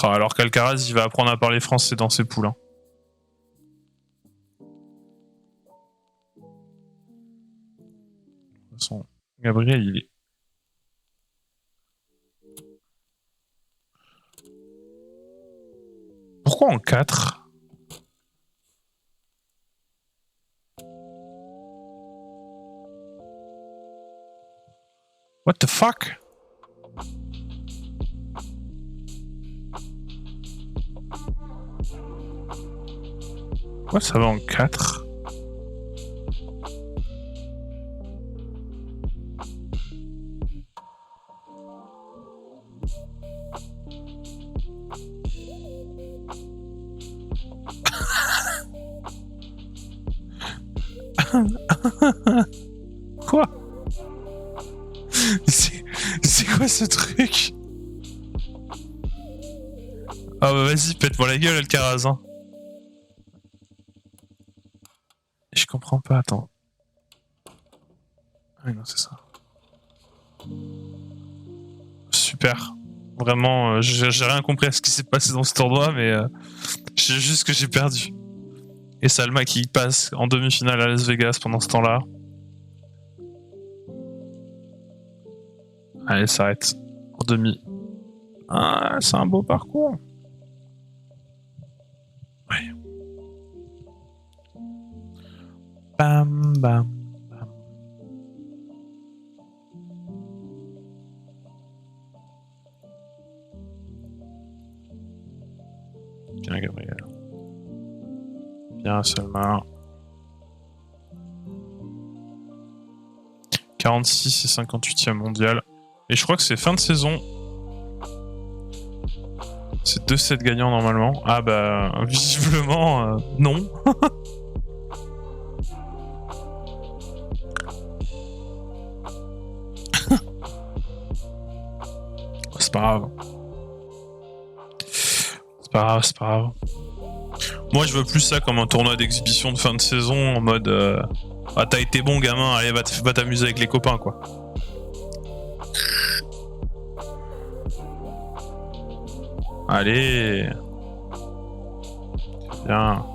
Alors qu'Alcaraz, il va apprendre à parler français dans ses poules. Hein. De toute façon, Gabriel, il est... Pourquoi en 4? What the fuck? Pourquoi ça va en 4? Quoi? C'est quoi ce truc? Ah bah vas-y, pète-moi la gueule, Alcaraz. Hein. Je comprends pas, attends. Ah non, c'est ça. Super. Vraiment, j'ai rien compris à ce qui s'est passé dans ce tournoi, mais je sais juste que j'ai perdu. Et Salma qui passe en demi-finale à Las Vegas pendant ce temps-là. Allez, ça s'arrête. En demi. Ah, c'est un beau parcours. Ouais. Bam, bam, bam. Bien, Gabriel. Bien, Salma. 46 et 58e mondial. Et je crois que c'est fin de saison. C'est 2-7 gagnants normalement. Ah bah, visiblement, non. C'est pas grave. C'est pas grave, c'est pas grave. Moi, je veux plus ça comme un tournoi d'exhibition de fin de saison en mode ah, t'as été bon, gamin, allez, va t'amuser avec les copains, quoi. Allez. Bien.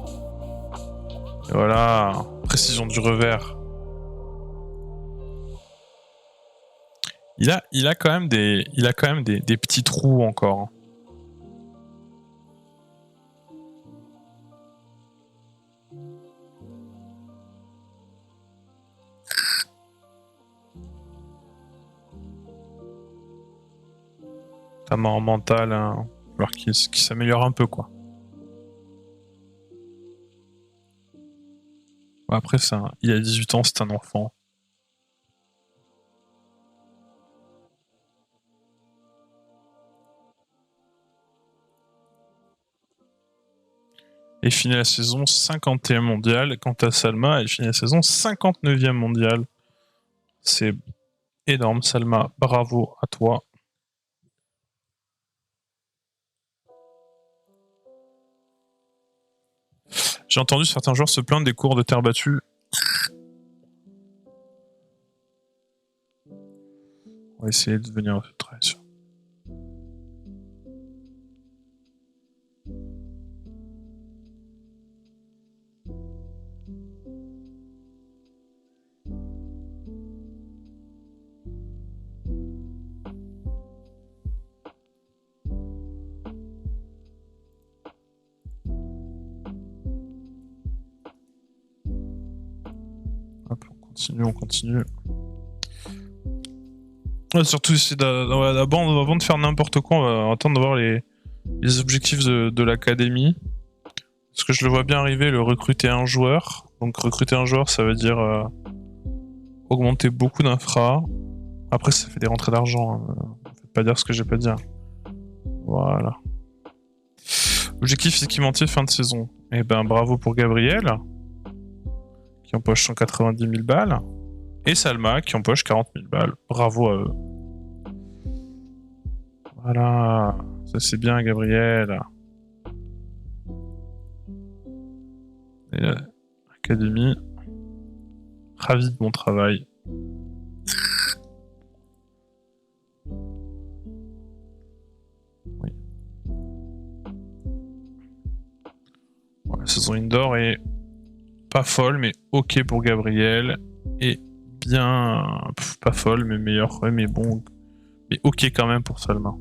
Et voilà. Précision du revers. Il a quand même des petits trous encore. Ta mort mentale, hein. Alors qu'il s'améliore un peu, quoi. Après, il a 18 ans, c'est un enfant. Et finit la saison 51e mondiale. Quant à Salma, elle finit la saison 59e mondiale. C'est énorme, Salma. Bravo à toi. J'ai entendu certains joueurs se plaindre des cours de terre battue. On va essayer de venir très sûr. Hop, on continue. Ouais, surtout avant de faire n'importe quoi, on va attendre de voir les objectifs de l'académie. Parce que je le vois bien arriver, le recruter un joueur. Donc recruter un joueur, ça veut dire augmenter beaucoup d'infra. Après, ça fait des rentrées d'argent. Hein. Faites pas dire ce que j'ai pas dit. Voilà. Objectif équipementier fin de saison. Eh ben bravo pour Gabriel, qui empoche 190 000 balles. Et Salma, qui empoche 40 000 balles. Bravo à eux. Voilà. Ça c'est bien, Gabriel. Et l'académie. Ravi de mon travail. Oui. Bon, la saison indoor est pas folle, mais ok pour Gabriel. Et bien... pas folle, mais meilleur. Ouais, mais bon... Mais ok quand même pour Salma.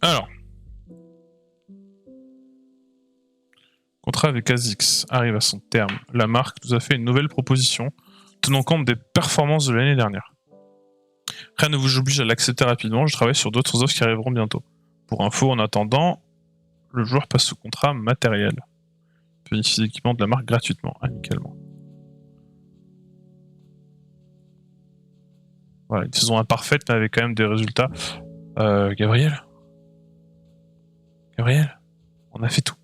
Alors. Contrat avec ASICS arrive à son terme. La marque nous a fait une nouvelle proposition, tenant compte des performances de l'année dernière. Rien ne vous oblige à l'accepter rapidement, je travaille sur d'autres offres qui arriveront bientôt. Pour info, en attendant, le joueur passe sous contrat matériel. Il peut bénéficier d'équipements de la marque gratuitement, amicalement. Voilà, une saison imparfaite, mais avec quand même des résultats. Gabriel, on a fait tout.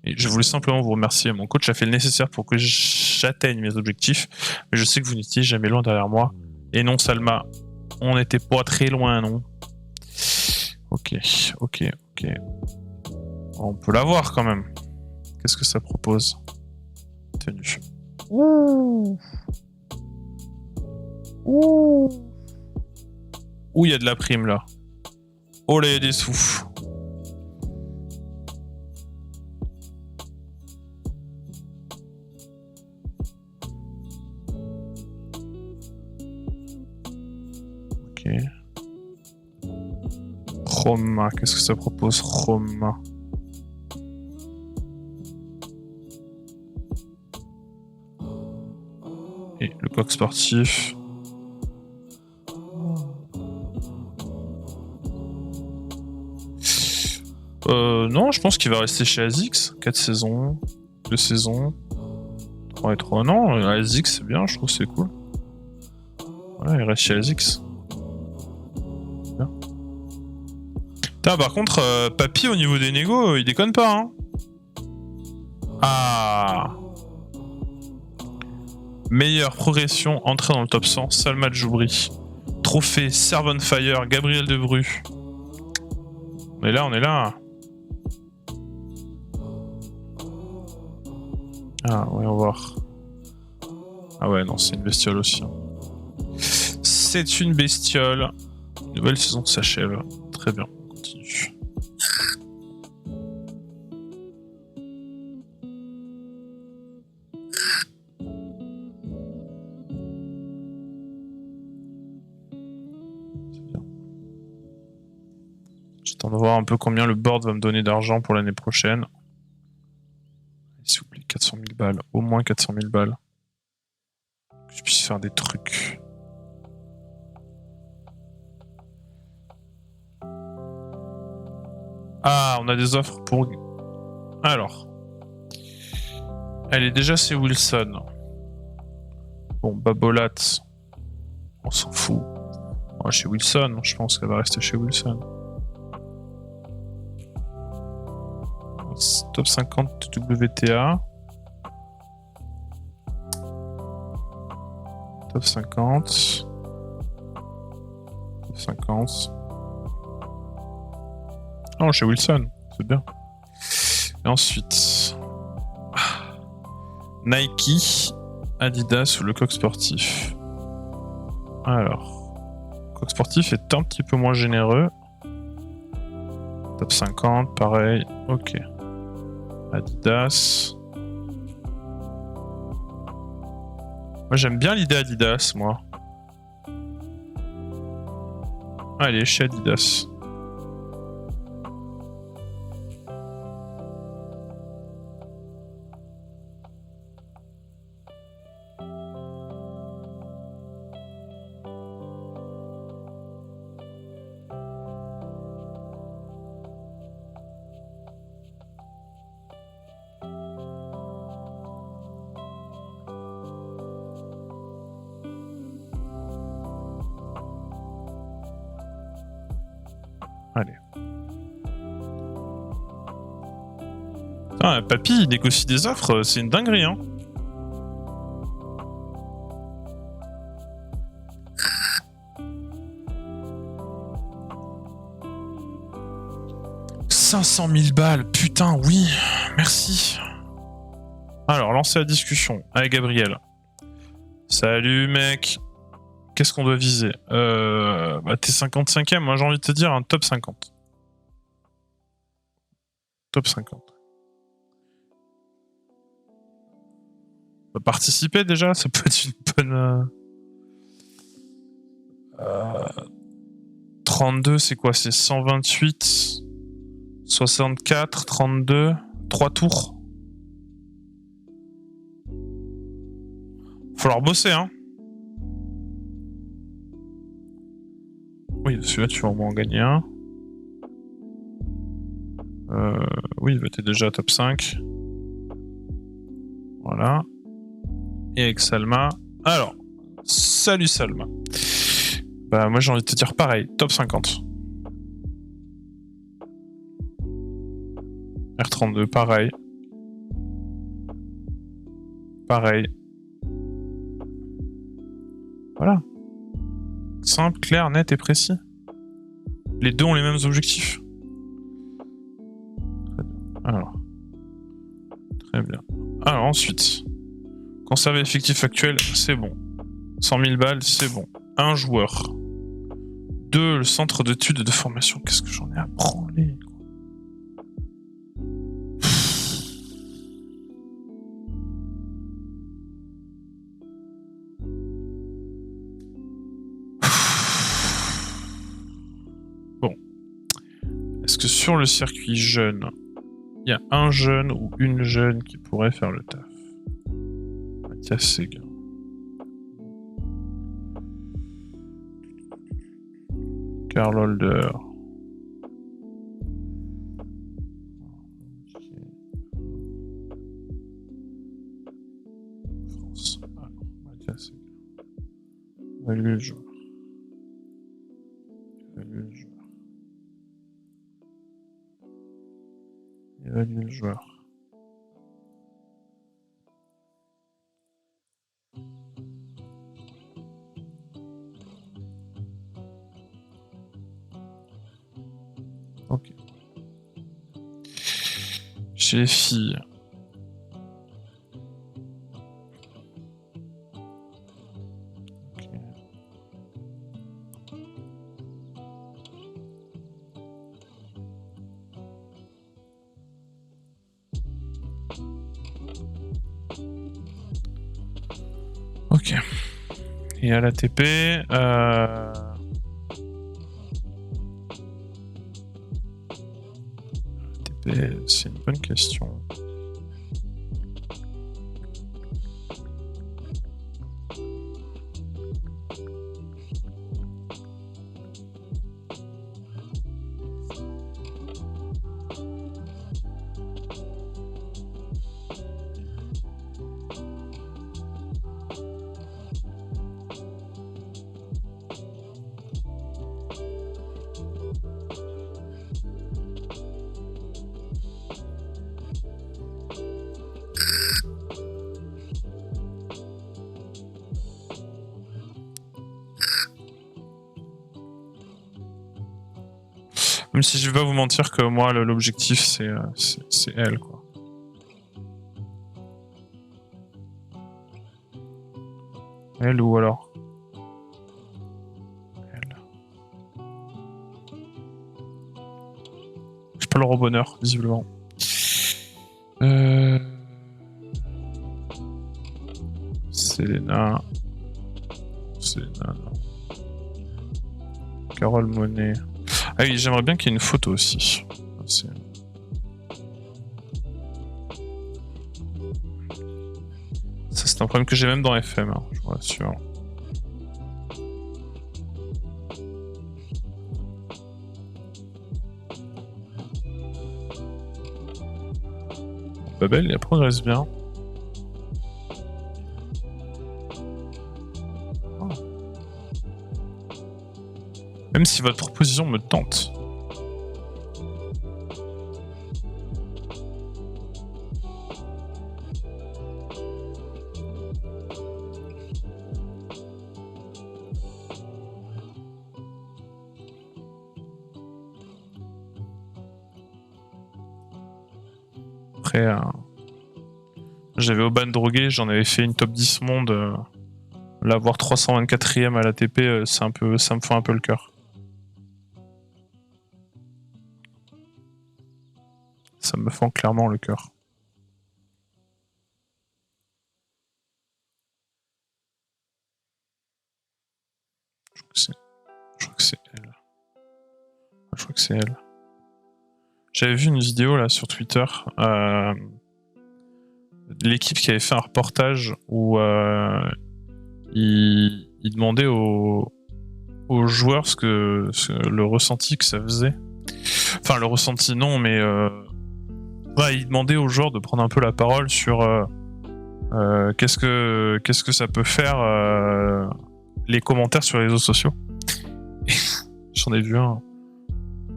Et je voulais simplement vous remercier. Mon coach a fait le nécessaire pour que j'atteigne mes objectifs. Mais je sais que vous n'étiez jamais loin derrière moi. Et non, Salma, on n'était pas très loin, non? Ok. On peut l'avoir quand même. Qu'est-ce que ça propose? Tenue. Ouh, il y a de la prime là. Oh là, il y a des sous. Ok. Roma, qu'est-ce que ça propose, Roma? Et le coq sportif. Non, je pense qu'il va rester chez ASICS. 4 saisons, 2 saisons, 3 et 3. Non, ASICS c'est bien, je trouve que c'est cool. Ouais, il reste chez ASICS. Bien. Putain, par contre, Papy au niveau des négos, il déconne pas, hein. Ah. Meilleure progression, entrée dans le top 100, Salma Djoubri. Trophée, Serve on Fire, Gabriel Debru. On est là. Ah ouais, on va voir. Ah ouais, non, c'est une bestiole aussi. C'est une bestiole. Nouvelle saison s'achève. Très bien, on continue. C'est bien. J'attends de voir un peu combien le board va me donner d'argent pour l'année prochaine. S'il vous plaît, 400 000 balles. Au moins 400 000 balles. Que je puisse faire des trucs. Ah, on a des offres pour... Alors. Elle est déjà chez Wilson. Bon, Babolat. On s'en fout. Oh, chez Wilson, je pense qu'elle va rester chez Wilson. Top 50 WTA. Top 50. Top 50. Oh, chez Wilson, c'est bien. Et ensuite, Nike, Adidas ou le coq sportif. Alors, le coq sportif est un petit peu moins généreux. Top 50, pareil. Ok. Adidas. Moi, j'aime bien l'idée Adidas, moi. Allez, chez Adidas. Allez. Ah, Papy, il négocie des offres, c'est une dinguerie, hein. « 500 000 balles, putain, oui, merci. » Alors, lancer la discussion avec Gabriel. Salut, mec. Qu'est-ce qu'on doit viser? Bah, t'es 55ème, moi j'ai envie de te dire un top 50. Top 50. On peut participer déjà, ça peut être une bonne... 32, c'est quoi? C'est 128, 64, 32, 3 tours. Falloir bosser, hein. Oui, celui-là, tu vas au moins en gagner un. Oui, t'es déjà top 5. Voilà. Et avec Salma. Alors, salut Salma. Bah, moi j'ai envie de te dire pareil, top 50. R32, pareil. pareil. Voilà. Simple, clair, net et précis. Les deux ont les mêmes objectifs. Alors. Très bien. Alors ensuite. Conserver l'effectif actuel, c'est bon. 100 000 balles, c'est bon. Un joueur. 2, le centre d'études et de formation. Qu'est-ce que j'en ai à branler, quoi. Bon. Est-ce que sur le circuit jeune, il y a un jeune ou une jeune qui pourrait faire le taf? Mathias Séguin. Karl Holder. France. Alors, Mathias Séguin. Évaluer le joueur. Évaluer le joueur. Évaluer le joueur. Ok. Chez les filles. Ok. Ok. Et à l'ATP, c'est une bonne question. Même si je vais pas vous mentir que moi l'objectif c'est elle, quoi. Elle ou alors elle. J'ai pas le rebonheur visiblement. Selena, non. Carole Monet. Ah oui, j'aimerais bien qu'il y ait une photo aussi. Ça, c'est un problème que j'ai même dans FM, hein, je vous rassure. Babel, elle progresse bien. Même si votre proposition me tente. Après, j'avais Aubin drogué, j'en avais fait une top 10 monde. L'avoir 324ème à l'ATP, ça me fait un peu le cœur. Ça me fend clairement le cœur. Je crois que c'est elle. Je crois que c'est elle. J'avais vu une vidéo là sur Twitter, l'équipe qui avait fait un reportage où il demandait aux joueurs le ressenti que ça faisait. Enfin, le ressenti non, mais il demandait aux joueurs de prendre un peu la parole sur qu'est-ce que ça peut faire les commentaires sur les réseaux sociaux. J'en ai vu un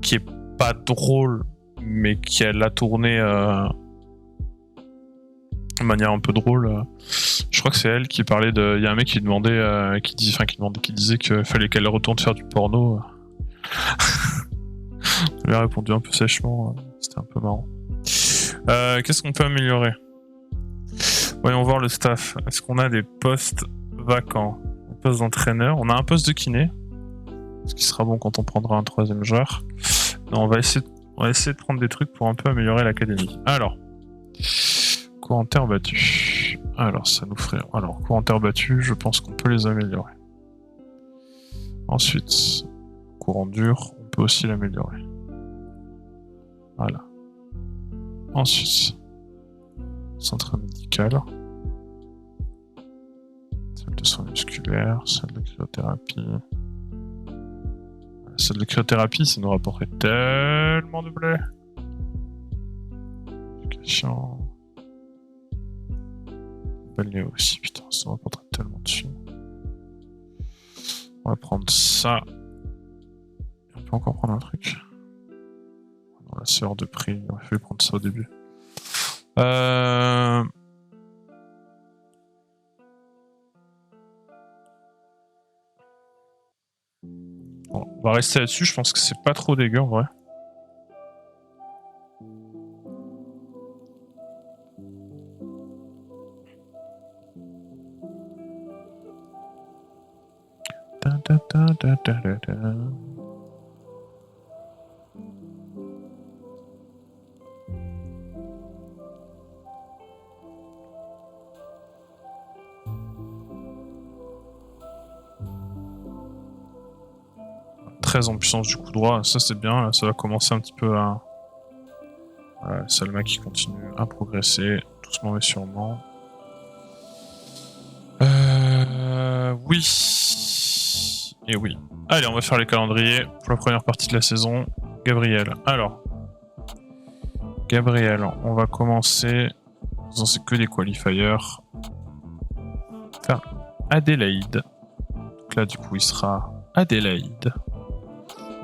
qui est pas drôle, mais qui l'a tourné de manière un peu drôle. crois que c'est elle qui parlait de. Il y a un mec qui demandait, qui disait qu'il fallait qu'elle retourne faire du porno. Elle lui a répondu un peu sèchement. C'était un peu marrant. Qu'est-ce qu'on peut améliorer? Voyons voir le staff. Est-ce qu'on a des postes vacants? Un poste d'entraîneur. On a un poste de kiné. Ce qui sera bon quand on prendra un troisième joueur. Non, on va essayer de prendre des trucs pour un peu améliorer l'académie. Alors. Cours en terre battue. Alors, ça nous ferait. Alors, cours en terre battue, je pense qu'on peut les améliorer. Ensuite, cours en dur, on peut aussi l'améliorer. Voilà. Ensuite, centre médical. Salle de soins musculaires, salle de cryothérapie. La salle de cryothérapie, ça nous rapporterait tellement de blé. Éducation. Balnéo aussi, putain, ça nous rapporterait tellement dessus. On va prendre ça. On peut encore prendre un truc. Non, la sœur de prix, il fallait prendre ça au début. Bon, on va rester là-dessus, je pense que c'est pas trop dégueu en vrai. En puissance du coup droit, ça c'est bien, là, ça va commencer un petit peu à... Voilà, Salma qui continue à progresser, doucement mais sûrement. Oui. Et oui. Allez, on va faire les calendriers pour la première partie de la saison. Gabriel. Alors. Gabriel, on va commencer... Non, c'est que des qualifiers. Faire Adélaïde. Donc là, du coup, il sera Adélaïde.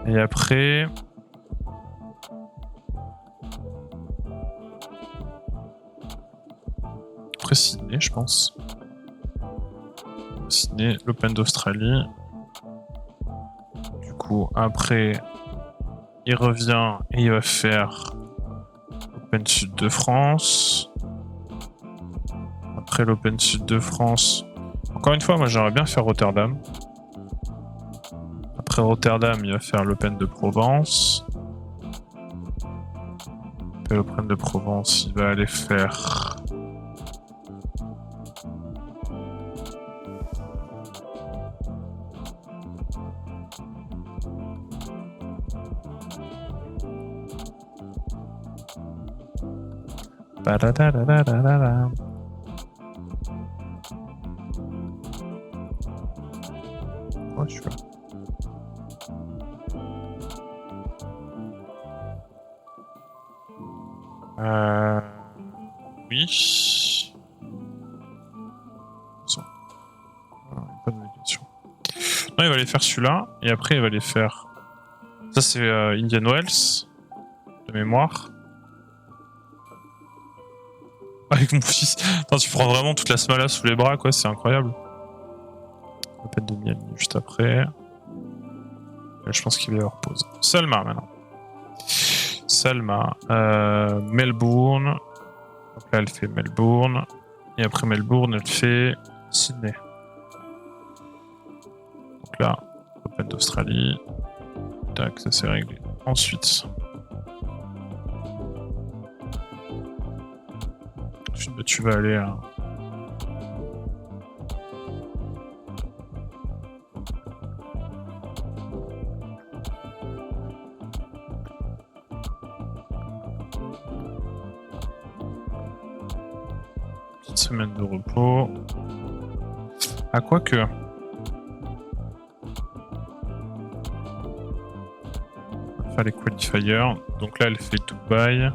Et après... Après Sydney, je pense. Sydney, l'Open d'Australie. Du coup, après, il revient et il va faire l'Open Sud de France. Après l'Open Sud de France... Encore une fois, moi j'aimerais bien faire Rotterdam. Après Rotterdam, il va faire l'Open de Provence. Après l'Open de Provence, il va aller faire... Badadadadadada. Ouais, je suis là. Oui. Ça. Pas de négation. Non, il va aller faire celui-là, et après il va aller faire... Ça c'est Indian Wells, de mémoire. Avec mon fils. Attends, tu prends vraiment toute la smala sous les bras, quoi, c'est incroyable. Open de Miami juste après. Là, je pense qu'il va y avoir pause. Salma maintenant. Salma. Melbourne. Donc là, elle fait Melbourne. Et après Melbourne, elle fait Sydney. Donc là, Open d'Australie. Tac, ça c'est réglé. Ensuite. Tu vas aller à... Petite semaine de repos. À quoi que... On va faire les qualifiers. Donc là, elle fait Dubaï.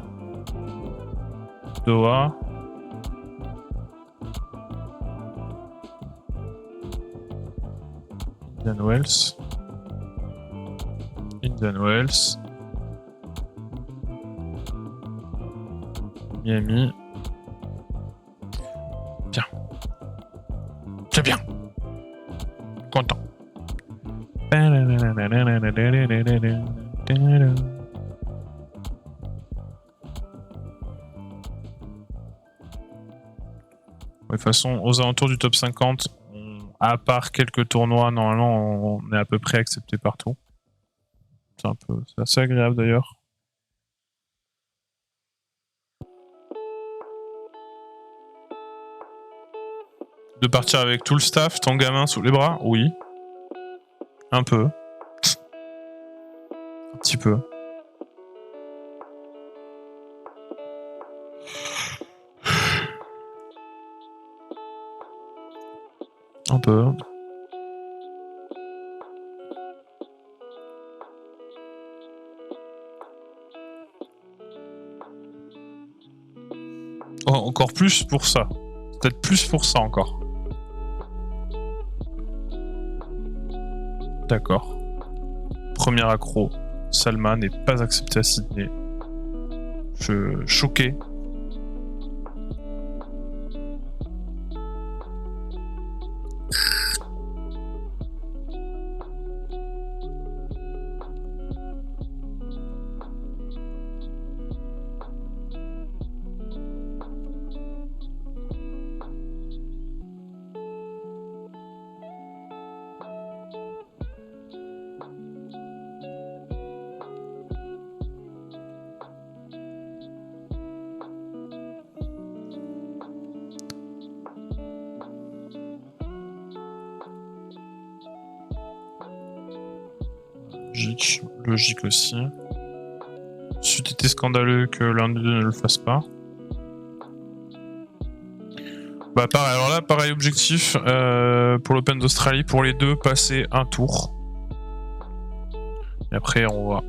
Doha. Indian Wells. Indian Wells. Miami. Bien. bien. Content. De toute façon, aux alentours du top 50, à part quelques tournois, normalement, on est à peu près accepté partout. C'est assez agréable d'ailleurs. De partir avec tout le staff, ton gamin sous les bras? Oui. Un peu. Un petit peu. Un peu. Oh, encore plus pour ça. Peut-être plus pour ça encore. D'accord. Premier accro. Salma n'est pas accepté à Sydney. Choqué. Logique aussi. C'eût été scandaleux que l'un des deux ne le fasse pas. Bah pareil, alors là, pareil objectif pour l'Open d'Australie, pour les deux, passer un tour. Et après, on voit.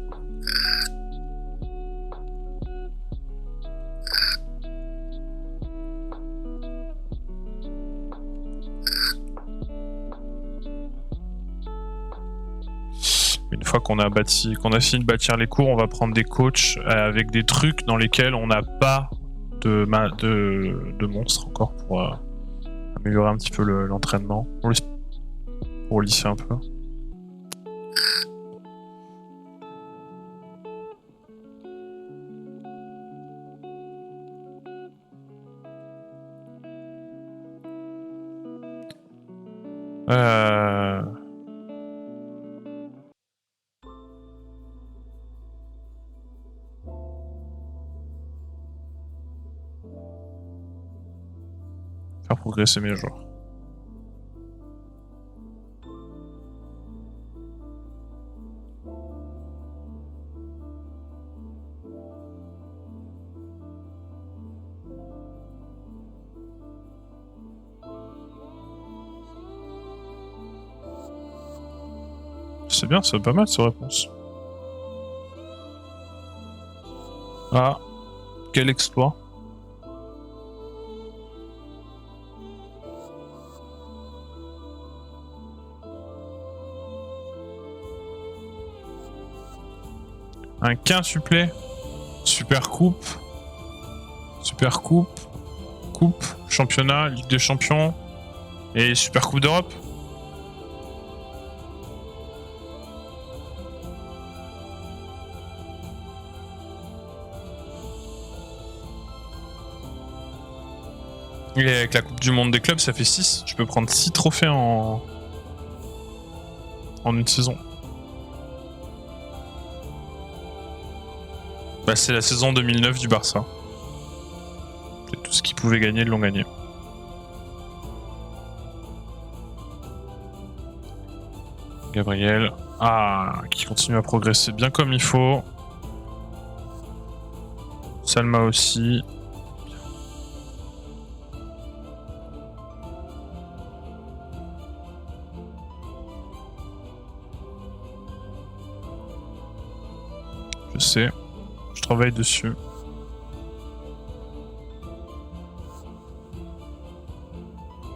Une fois qu'on a fini de bâtir les cours, on va prendre des coachs avec des trucs dans lesquels on n'a pas de monstres encore pour améliorer un petit peu l'entraînement, pour lisser un peu. Faire progresser mes joueurs. C'est bien, c'est pas mal cette réponse. Ah, quel exploit. Un quintuplet. Super coupe. Super coupe. Coupe. Championnat. Ligue des champions. Et super coupe d'Europe. Et avec la coupe du monde des clubs, ça fait 6. Tu peux prendre 6 trophées en une saison. Bah, c'est la saison 2009 du Barça. C'est tout ce qu'ils pouvaient gagner, ils l'ont gagné. Gabriel, qui continue à progresser bien comme il faut. Salma aussi. Je sais. Je travaille dessus.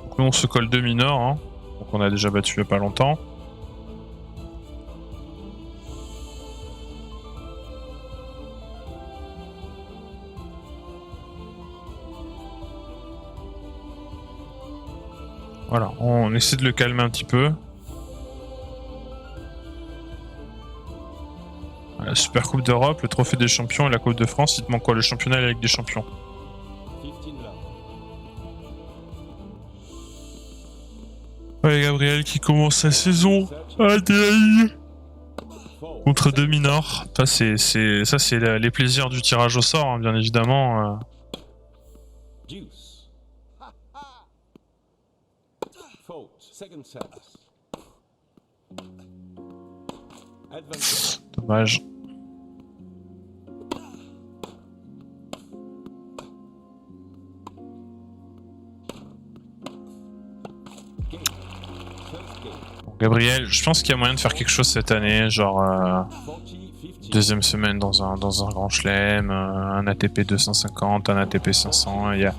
Donc nous on se colle 2 mineurs, hein. Donc on a déjà battu il n'y a pas longtemps. Voilà, on essaie de le calmer un petit peu. La Super Coupe d'Europe, le Trophée des Champions et la Coupe de France. Il te manque quoi? Le championnat et la Ligue des Champions. 15 love. Ouais, Gabriel qui commence sa saison à DAI Fold. contre deux minors. Ça, c'est les plaisirs du tirage au sort, hein, bien évidemment. Deuce. Fold. Second service. Advantage. Dommage. Game. First game. Bon, Gabriel, je pense qu'il y a moyen de faire quelque chose cette année, genre 40-50. deuxième semaine dans un grand chelem, un ATP 250, un ATP 500. Il y a,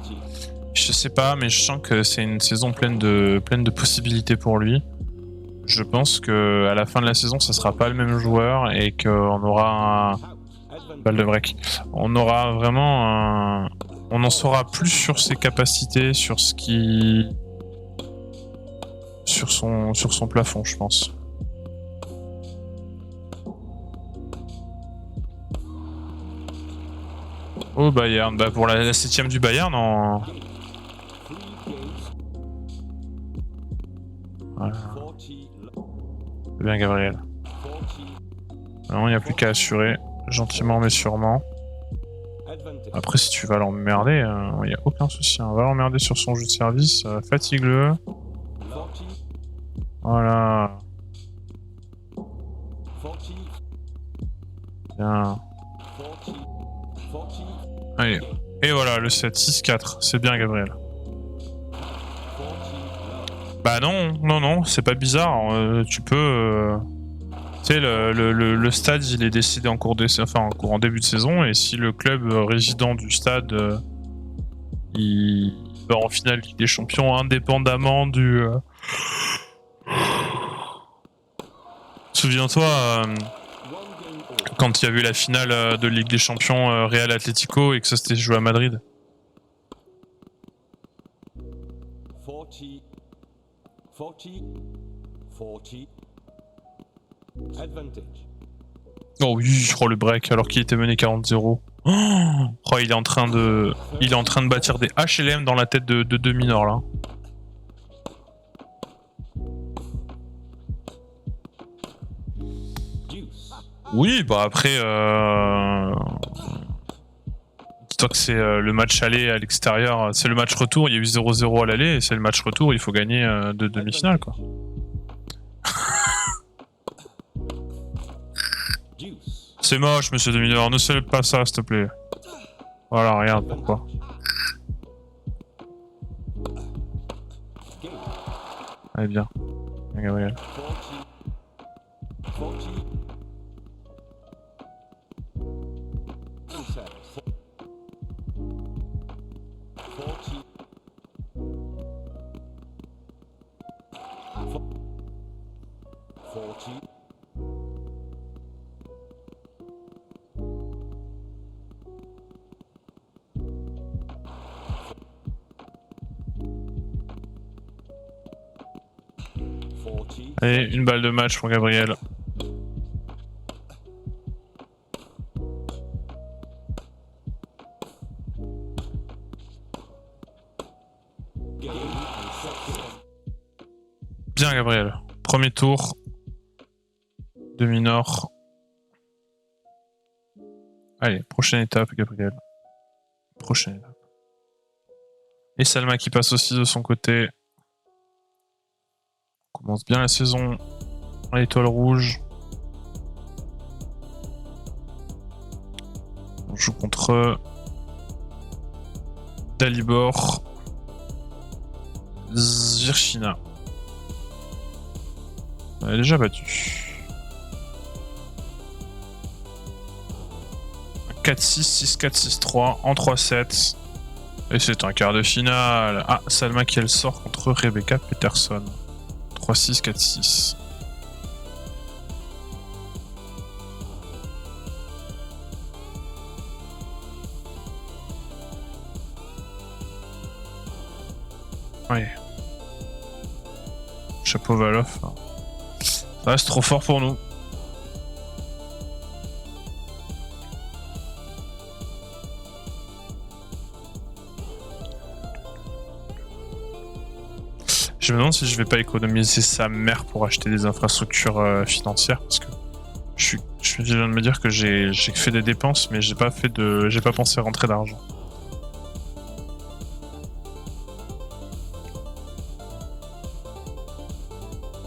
je sais pas, mais je sens que c'est une saison pleine de possibilités pour lui. Je pense que à la fin de la saison, ça sera pas le même joueur et qu'on aura un Out. Advantage. balle de break. On aura vraiment un... On en saura plus sur ses capacités, sur ce qui... sur son plafond, je pense. Oh Bayern, bah pour la 7ème du Bayern, en... Three games. Voilà. 40 love. C'est bien Gabriel. 40. Non, il n'y a plus qu'à assurer, gentiment mais sûrement. Advantage. Après, si tu vas l'emmerder, il n'y a aucun souci. Hein. Va l'emmerder sur son jeu de service, fatigue-le. 40. Voilà, 40. bien. 40. 40. Allez, et voilà, le 7, 6-4, c'est bien Gabriel. 40 love. Bah non, c'est pas bizarre. Tu peux. Tu sais, le stade, il est décidé en en début de saison, et si le club résident du stade il va en finale Ligue des Champions, indépendamment du. Souviens-toi, One game all. quand il y a eu la finale de Ligue des Champions Real Atlético et que ça s'était joué à Madrid. 40. 40. 40. Advantage. Oh oui, oh le break alors qu'il était mené 40-0. Oh, il est en train de bâtir des HLM dans la tête de deux mineurs là. Deuce. Oui, bah après, dis-toi que c'est le match aller à l'extérieur, c'est le match retour, il y a eu 0-0 à l'aller, et c'est le match retour, il faut gagner de demi-finale quoi. Deuce. C'est moche, monsieur demi-heure, ne célèbre pas ça, s'il te plaît. Voilà, regarde pourquoi. Game. Allez, bien. Bien, Gabriel. 40. 40. Inside. 40. 40. Allez, une balle de match pour Gabriel. Bien Gabriel. Premier tour. Demi-nord. Allez, prochaine étape Gabriel. Prochaine étape. Et Salma qui passe aussi de son côté. On commence bien la saison à l'étoile rouge. On joue contre Dalibor Zvirchina. Elle est déjà battue. 4-6, 6-4, 6-3 en 3-7. Et c'est un quart de finale. Ah, Salma qui elle sort contre Rebecca Peterson. 3-6, 4-6. Ouais. Chapovalov. Ça reste trop fort pour nous. Je me demande si je vais pas économiser sa mère pour acheter des infrastructures financières parce que je viens de me dire que j'ai fait des dépenses mais j'ai pas pensé rentrer d'argent.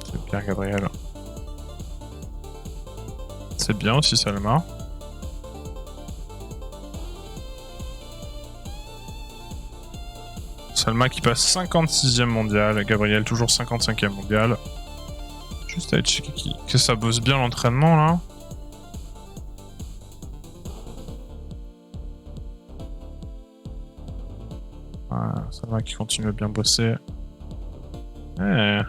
C'est bien Gabriel. C'est bien aussi Salma. Salma qui passe 56e mondial, Gabriel toujours 55e mondial. Juste à checker que ça bosse bien l'entraînement là. Voilà, Salma qui continue à bien bosser. Eh.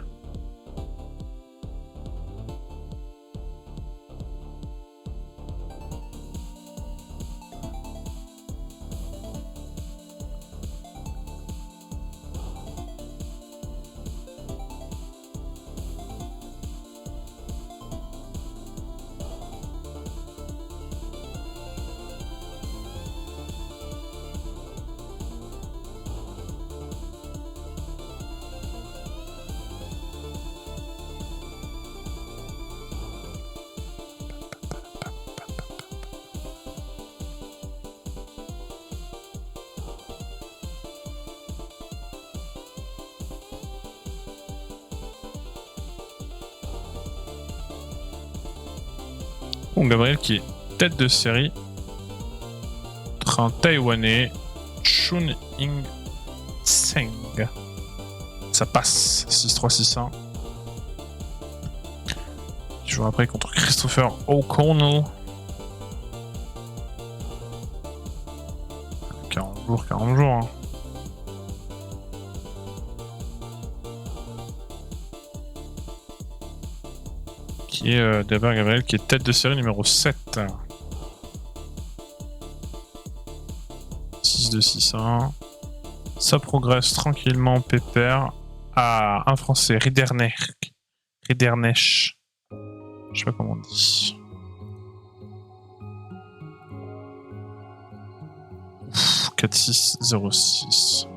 Bon, Gabriel qui est tête de série. Train taïwanais. Chun Ing Seng. Ça passe. 6-3-6-1. Il joue après contre Christopher O'Connell. 40 jours. Hein. Qui est d'abord Gabriel qui est tête de série numéro 7. 6-2-6-1. Ça progresse tranquillement, pépère. À un français, Ridernech. Je sais pas comment on dit. 4-6-0-6.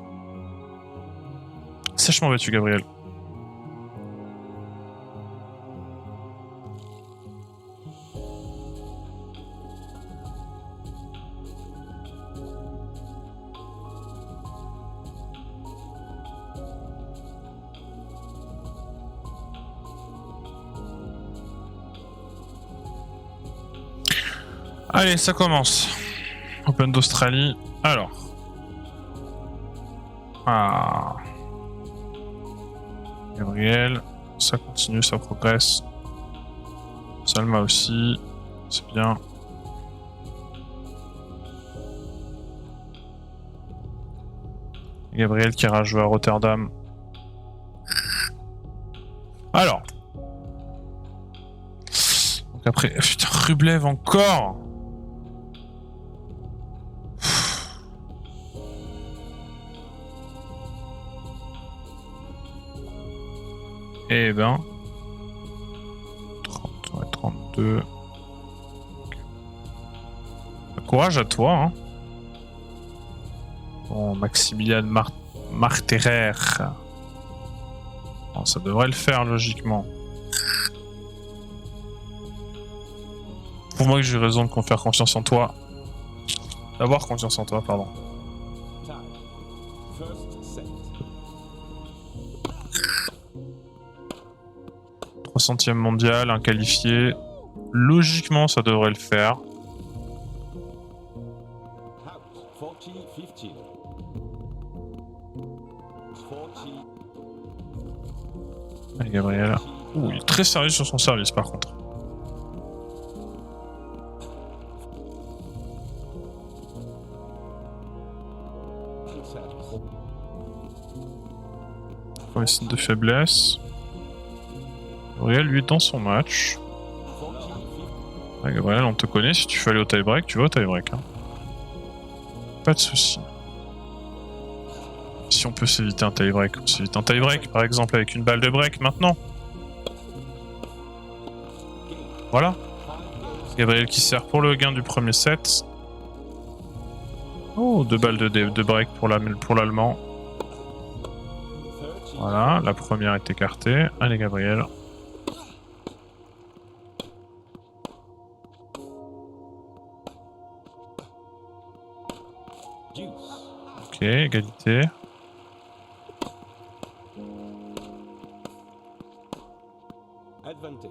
Sèchement battu, Gabriel. Allez, ça commence. Open d'Australie. Alors. Ah. Gabriel. Ça continue, ça progresse. Salma aussi. C'est bien. Gabriel qui ira jouer à Rotterdam. Alors. Donc après. Putain, Rublev encore. Eh ben... 30, ouais, 32... Courage à toi, hein. Bon, Maximilian Marterer. Bon, ça devrait le faire, logiquement. Pour moi que j'ai raison de faire confiance en toi. D'avoir confiance en toi, pardon. 300e mondial, un qualifié. Logiquement, ça devrait le faire. Allez, Gabriel. Ouh, il est très sérieux sur son service, par contre. Premier signe de faiblesse. Gabriel, lui, dans son match. Ouais, Gabriel, on te connaît, si tu veux aller au tie-break, tu vas au tie-break. Hein. Pas de soucis. si on peut s'éviter un tie-break, on s'évite un tie-break, par exemple avec une balle de break maintenant. Voilà. Gabriel qui sert pour le gain du premier set. Oh, 2 balles de break pour l'allemand. Voilà, la première est écartée. Allez Gabriel. Ok, égalité.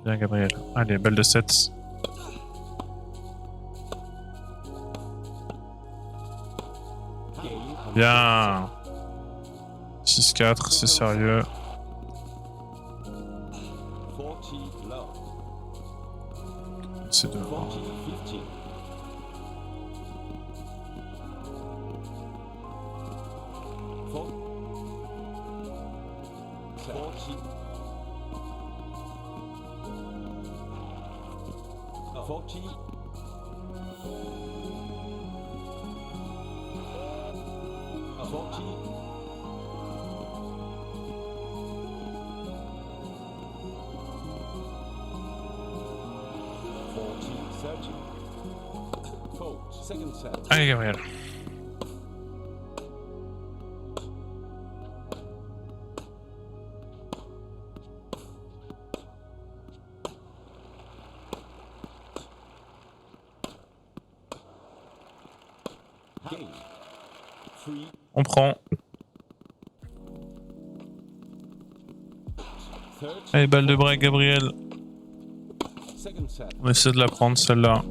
Bien Gabriel. Allez, balle de 7. Bien. 6-4, c'est sérieux. C'est deux. Allez Gabriel. On prend. Allez, balle de break Gabriel. On essaie de la prendre celle-là.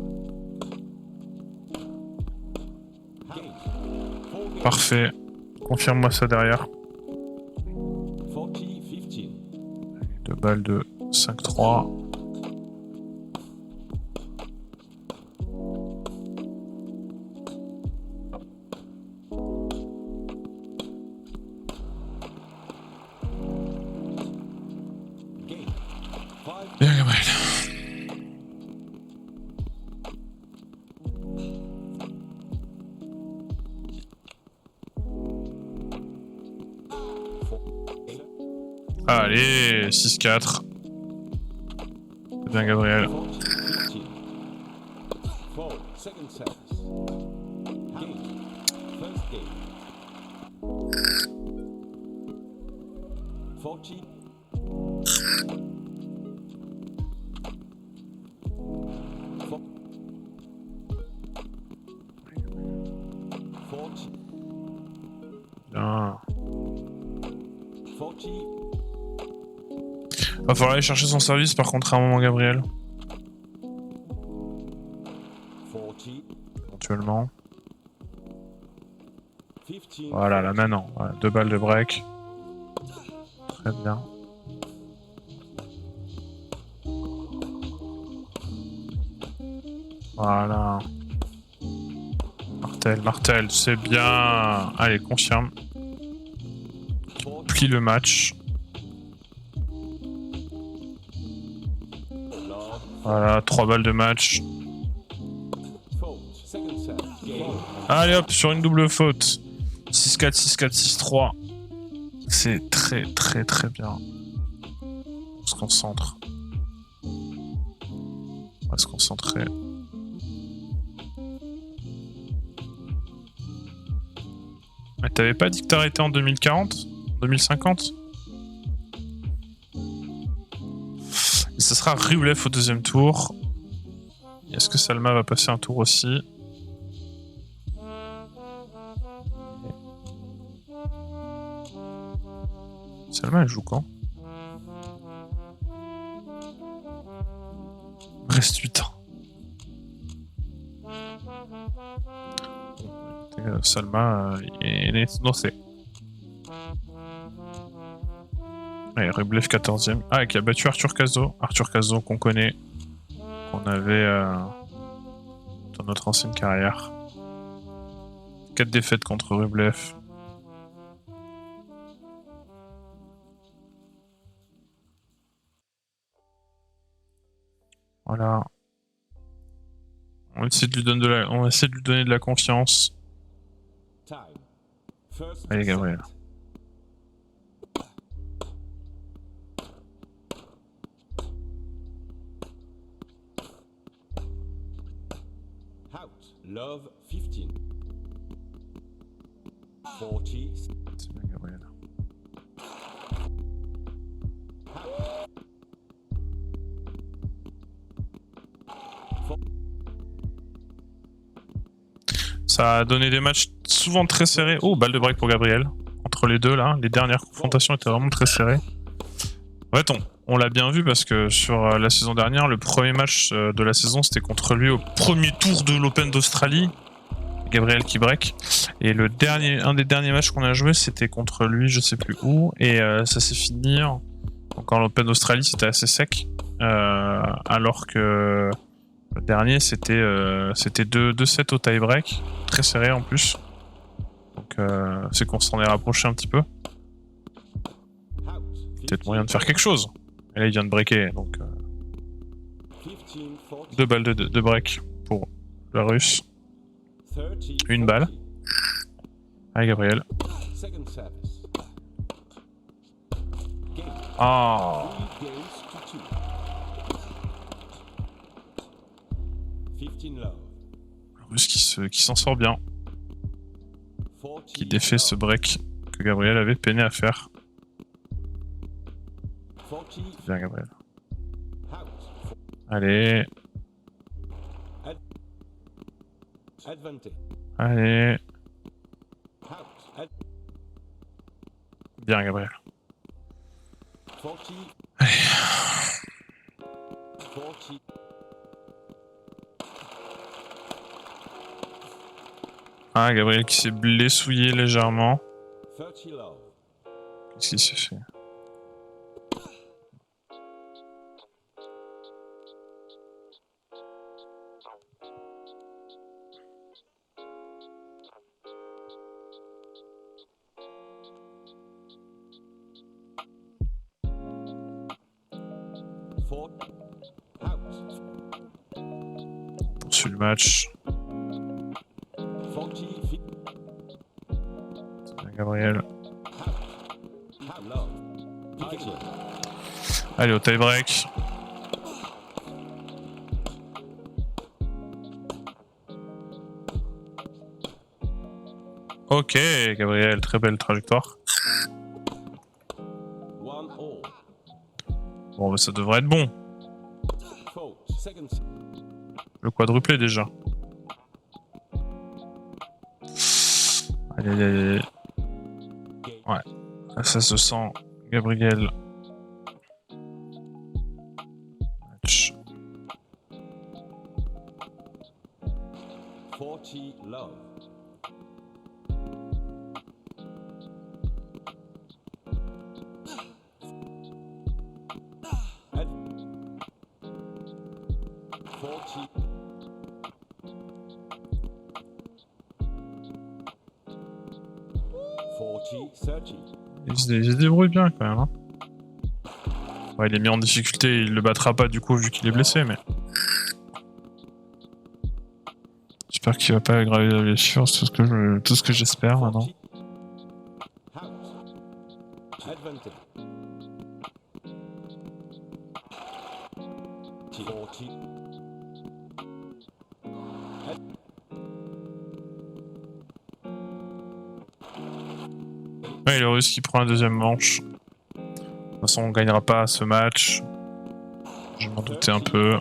Parfait. Confirme-moi ça derrière. 2 balles de 5-3. Bien Gabriel. Allez, 6-4. C'est bien Gabriel. Bien. Va falloir aller chercher son service par contre à un moment Gabriel. Éventuellement. Voilà, là maintenant. Voilà, 2 balles de break. Très bien. Voilà. Martel, c'est bien. Allez, confirme. Plie le match. Voilà, 3 balles de match. Allez hop, sur une double faute. 6-4, 6-4, 6-3. C'est très bien. On se concentre. On va se concentrer. Mais t'avais pas dit que t'arrêtais en 2040 2050 Et ce sera Rublev au deuxième tour. Est-ce que Salma va passer un tour aussi? Salma elle joue quand? Il reste 8 ans. Salma est dansée. Allez, Rublev 14ème. Ah, qui a battu Arthur Cazot. Arthur Cazot qu'on connaît. Qu'on avait dans notre ancienne carrière. 4 défaites contre Rublev. Voilà. On essaie de lui donner de la confiance. Allez Gabriel. Love 15. 40. C'est bien, Gabriel. Ça a donné des matchs souvent très serrés. Oh, balle de break pour Gabriel. Entre les deux, là, les dernières confrontations étaient vraiment très serrées. En fait, on l'a bien vu parce que sur la saison dernière, le premier match de la saison, c'était contre lui au premier tour de l'Open d'Australie. Gabriel qui break. Et un des derniers matchs qu'on a joué, c'était contre lui, je sais plus où. Et ça s'est fini. Donc en l'Open d'Australie, c'était assez sec. Alors que le dernier, c'était 2-7 au tie-break. Très serré en plus. Donc c'est qu'on s'en est rapproché un petit peu. Peut-être moyen de faire quelque chose. Et là, il vient de breaker. Donc 2 balles de break pour le russe. 1 balle. Allez, Gabriel. Ah. Le russe qui s'en sort bien. Qui défait ce break que Gabriel avait peiné à faire. Bien, Gabriel. Allez. Allez. Bien, Gabriel. Allez. Ah, Gabriel qui s'est blessouillé légèrement. Qu'est-ce qu'il s'est fait? On poursuit le match. C'est bien, Gabriel. Allez, au tie-break. Ok, Gabriel, très belle trajectoire. Bon, bah, ça devrait être bon. Le quadruplé déjà. Allez, allez, allez. Ouais, ça se sent. Gabriel. Match. 40 love. Il se débrouille bien quand même. Hein. Ouais, il est mis en difficulté, il le battra pas du coup vu qu'il est blessé, mais. J'espère qu'il va pas aggraver la blessure, c'est tout ce que j'espère maintenant. Ouais, le russe qui prend la deuxième manche. De toute façon, on gagnera pas ce match. Je m'en doutais un peu.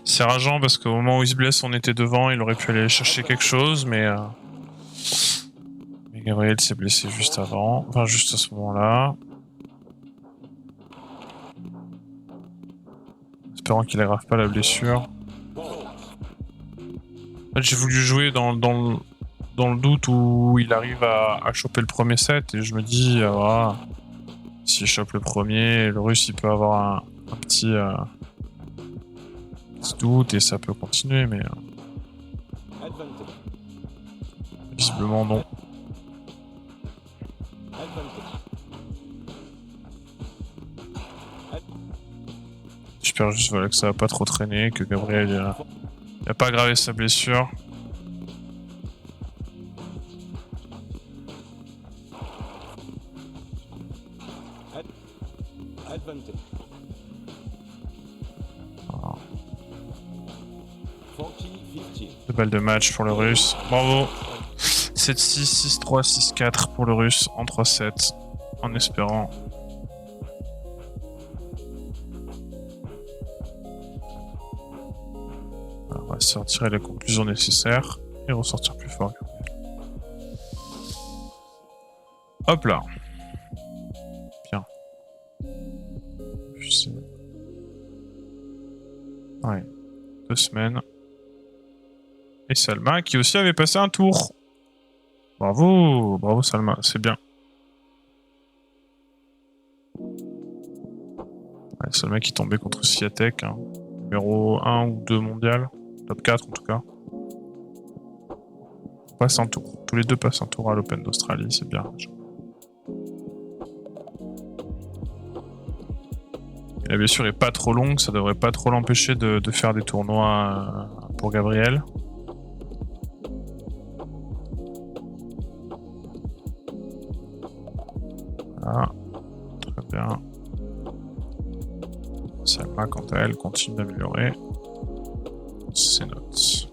C'est rageant parce qu'au moment où il se blesse, on était devant, il aurait pu aller chercher quelque chose, mais Gabriel s'est blessé juste avant, enfin juste à ce moment-là. Espérant qu'il aggrave pas la blessure. En fait, j'ai voulu jouer dans le doute où il arrive à choper le premier set et je me dis, voilà, s'il chope le premier, le russe il peut avoir un petit doute et ça peut continuer, mais visiblement non. J'espère juste voilà, que ça va pas trop traîner, que Gabriel il a pas aggravé sa blessure. 2 balles de match pour le russe. Bravo. 7-6, 6-3, 6-4 pour le russe en 3-7. En espérant. Alors, on va se retirer les conclusions nécessaires et ressortir plus fort. Hop là. Bien. Ouais. 2 semaines. Et Salma qui aussi avait passé un tour. Bravo, bravo Salma, c'est bien. Ouais, Salma qui tombait contre Siatek, hein. Numéro 1 ou 2 mondial, top 4 en tout cas. Passe un tour, tous les deux passent un tour à l'Open d'Australie, c'est bien. Et la blessure est pas trop longue, ça devrait pas trop l'empêcher de faire des tournois pour Gabriel. Voilà, très bien. Salma, quant à elle, continue d'améliorer ses notes.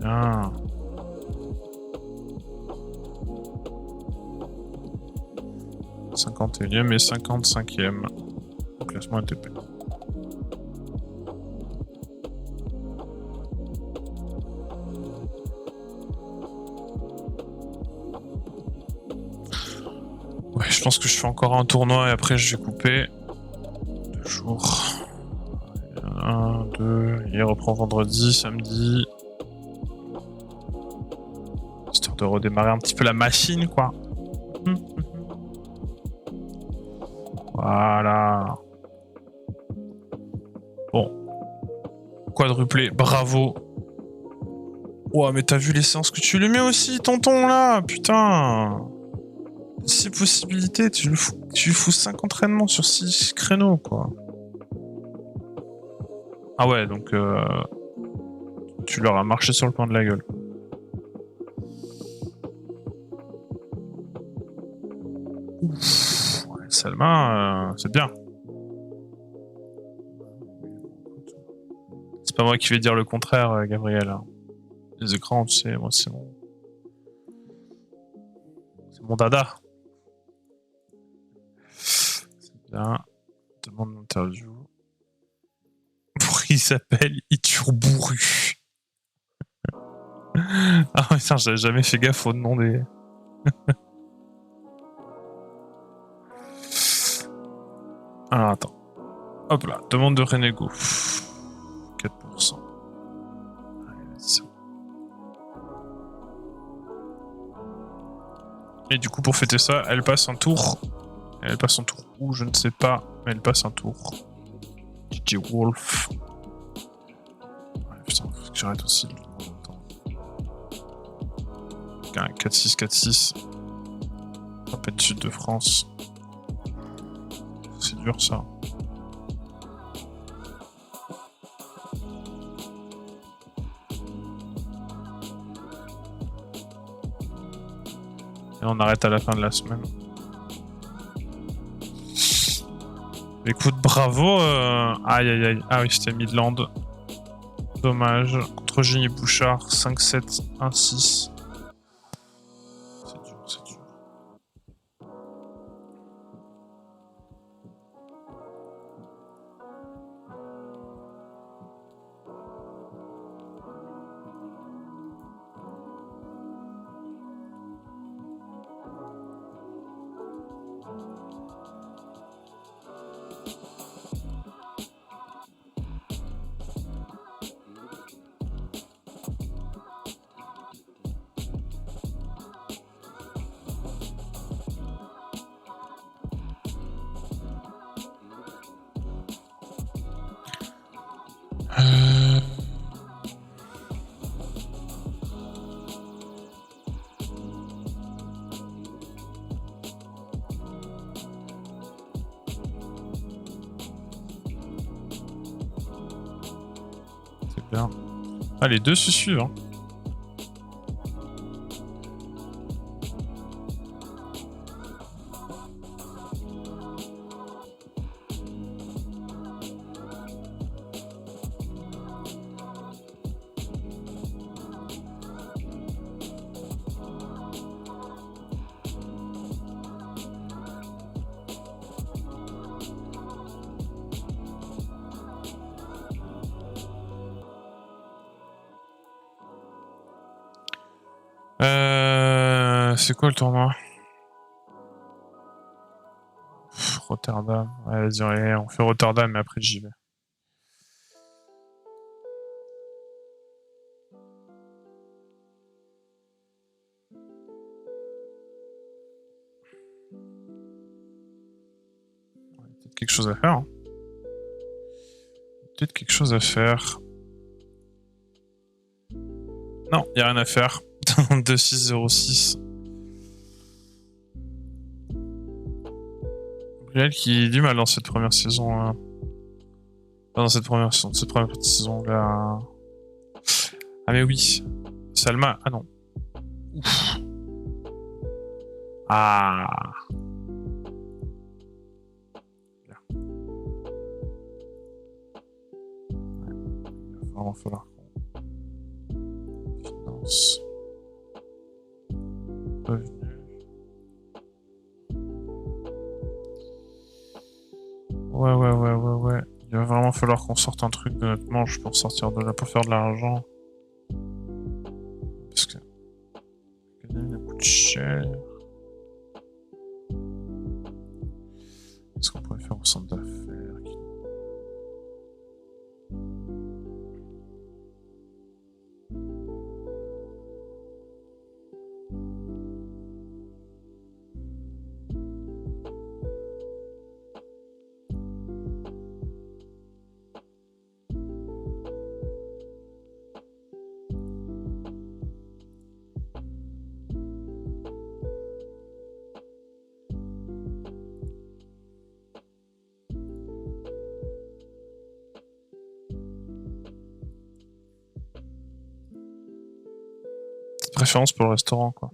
Bien. « 51e et 55e au classement ATP. Ouais, je pense que je fais encore un tournoi et après je vais couper. 2 jours. 1, 2, il reprend vendredi, samedi. Histoire de redémarrer un petit peu la machine, quoi. Voilà. Bon. Quadruplé, bravo. Ouah, mais t'as vu les séances que tu lui mets aussi, tonton, là. Putain. 6 possibilités, tu lui fous 5 entraînements sur 6 créneaux, quoi. Ah ouais, donc tu leur as marché sur le coin de la gueule. Ouf. Ouais, Salma, c'est bien. C'est pas moi qui vais dire le contraire, Gabriel. Les écrans, tu sais, moi c'est mon dada. C'est bien. Demande d'interview. Il s'appelle Iturburu. Ah putain, j'avais jamais fait gaffe au nom des... Alors attends. Hop là, demande de Renego. 4%. Et du coup, pour fêter ça, elle passe un tour. Elle passe un tour où, je ne sais pas, mais elle passe un tour. DJ Wolf. Ouais, putain, faut que j'arrête aussi le tournoi en même temps. 4-6, 4-6. Open Sud de France. C'est dur ça. Et on arrête à la fin de la semaine. Écoute, bravo. Aïe aïe aïe. Ah oui, c'était Midland. Dommage. Contre Génie Bouchard, 5-7, 1-6. C'est dur, c'est dur. C'est bien. Ah, les deux se suivent, hein. C'est quoi le tournoi? Rotterdam. Ouais, vas-y, on fait Rotterdam, mais après j'y vais. Peut-être quelque chose à faire. Hein. Peut-être quelque chose à faire. Non, y a rien à faire. 2606. Gabriel qui a du mal dans cette première saison. Pas dans cette première saison, cette première petite saison là. Ah mais oui. Salma. Ah non. Ouf. Ah. Bien. Ouais. Il va vraiment falloir qu'on finance. Revenu. Ouais. Il va vraiment falloir qu'on sorte un truc de notre manche pour sortir de là, pour faire de l'argent. Parce que l'académie coûte cher. Qu'est-ce qu'on pourrait faire au centre d'affaires? Préférence pour le restaurant, quoi.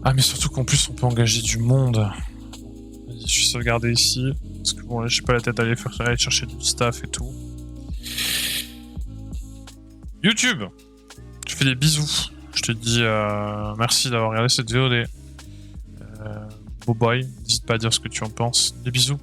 Ah mais surtout qu'en plus on peut engager du monde. Vas-y, je suis sauvegardé ici. Parce que bon là j'ai pas la tête à aller chercher du staff et tout. YouTube, je fais des bisous. Je te dis merci d'avoir regardé cette VOD. Beau boy, n'hésite pas à dire ce que tu en penses. Des bisous.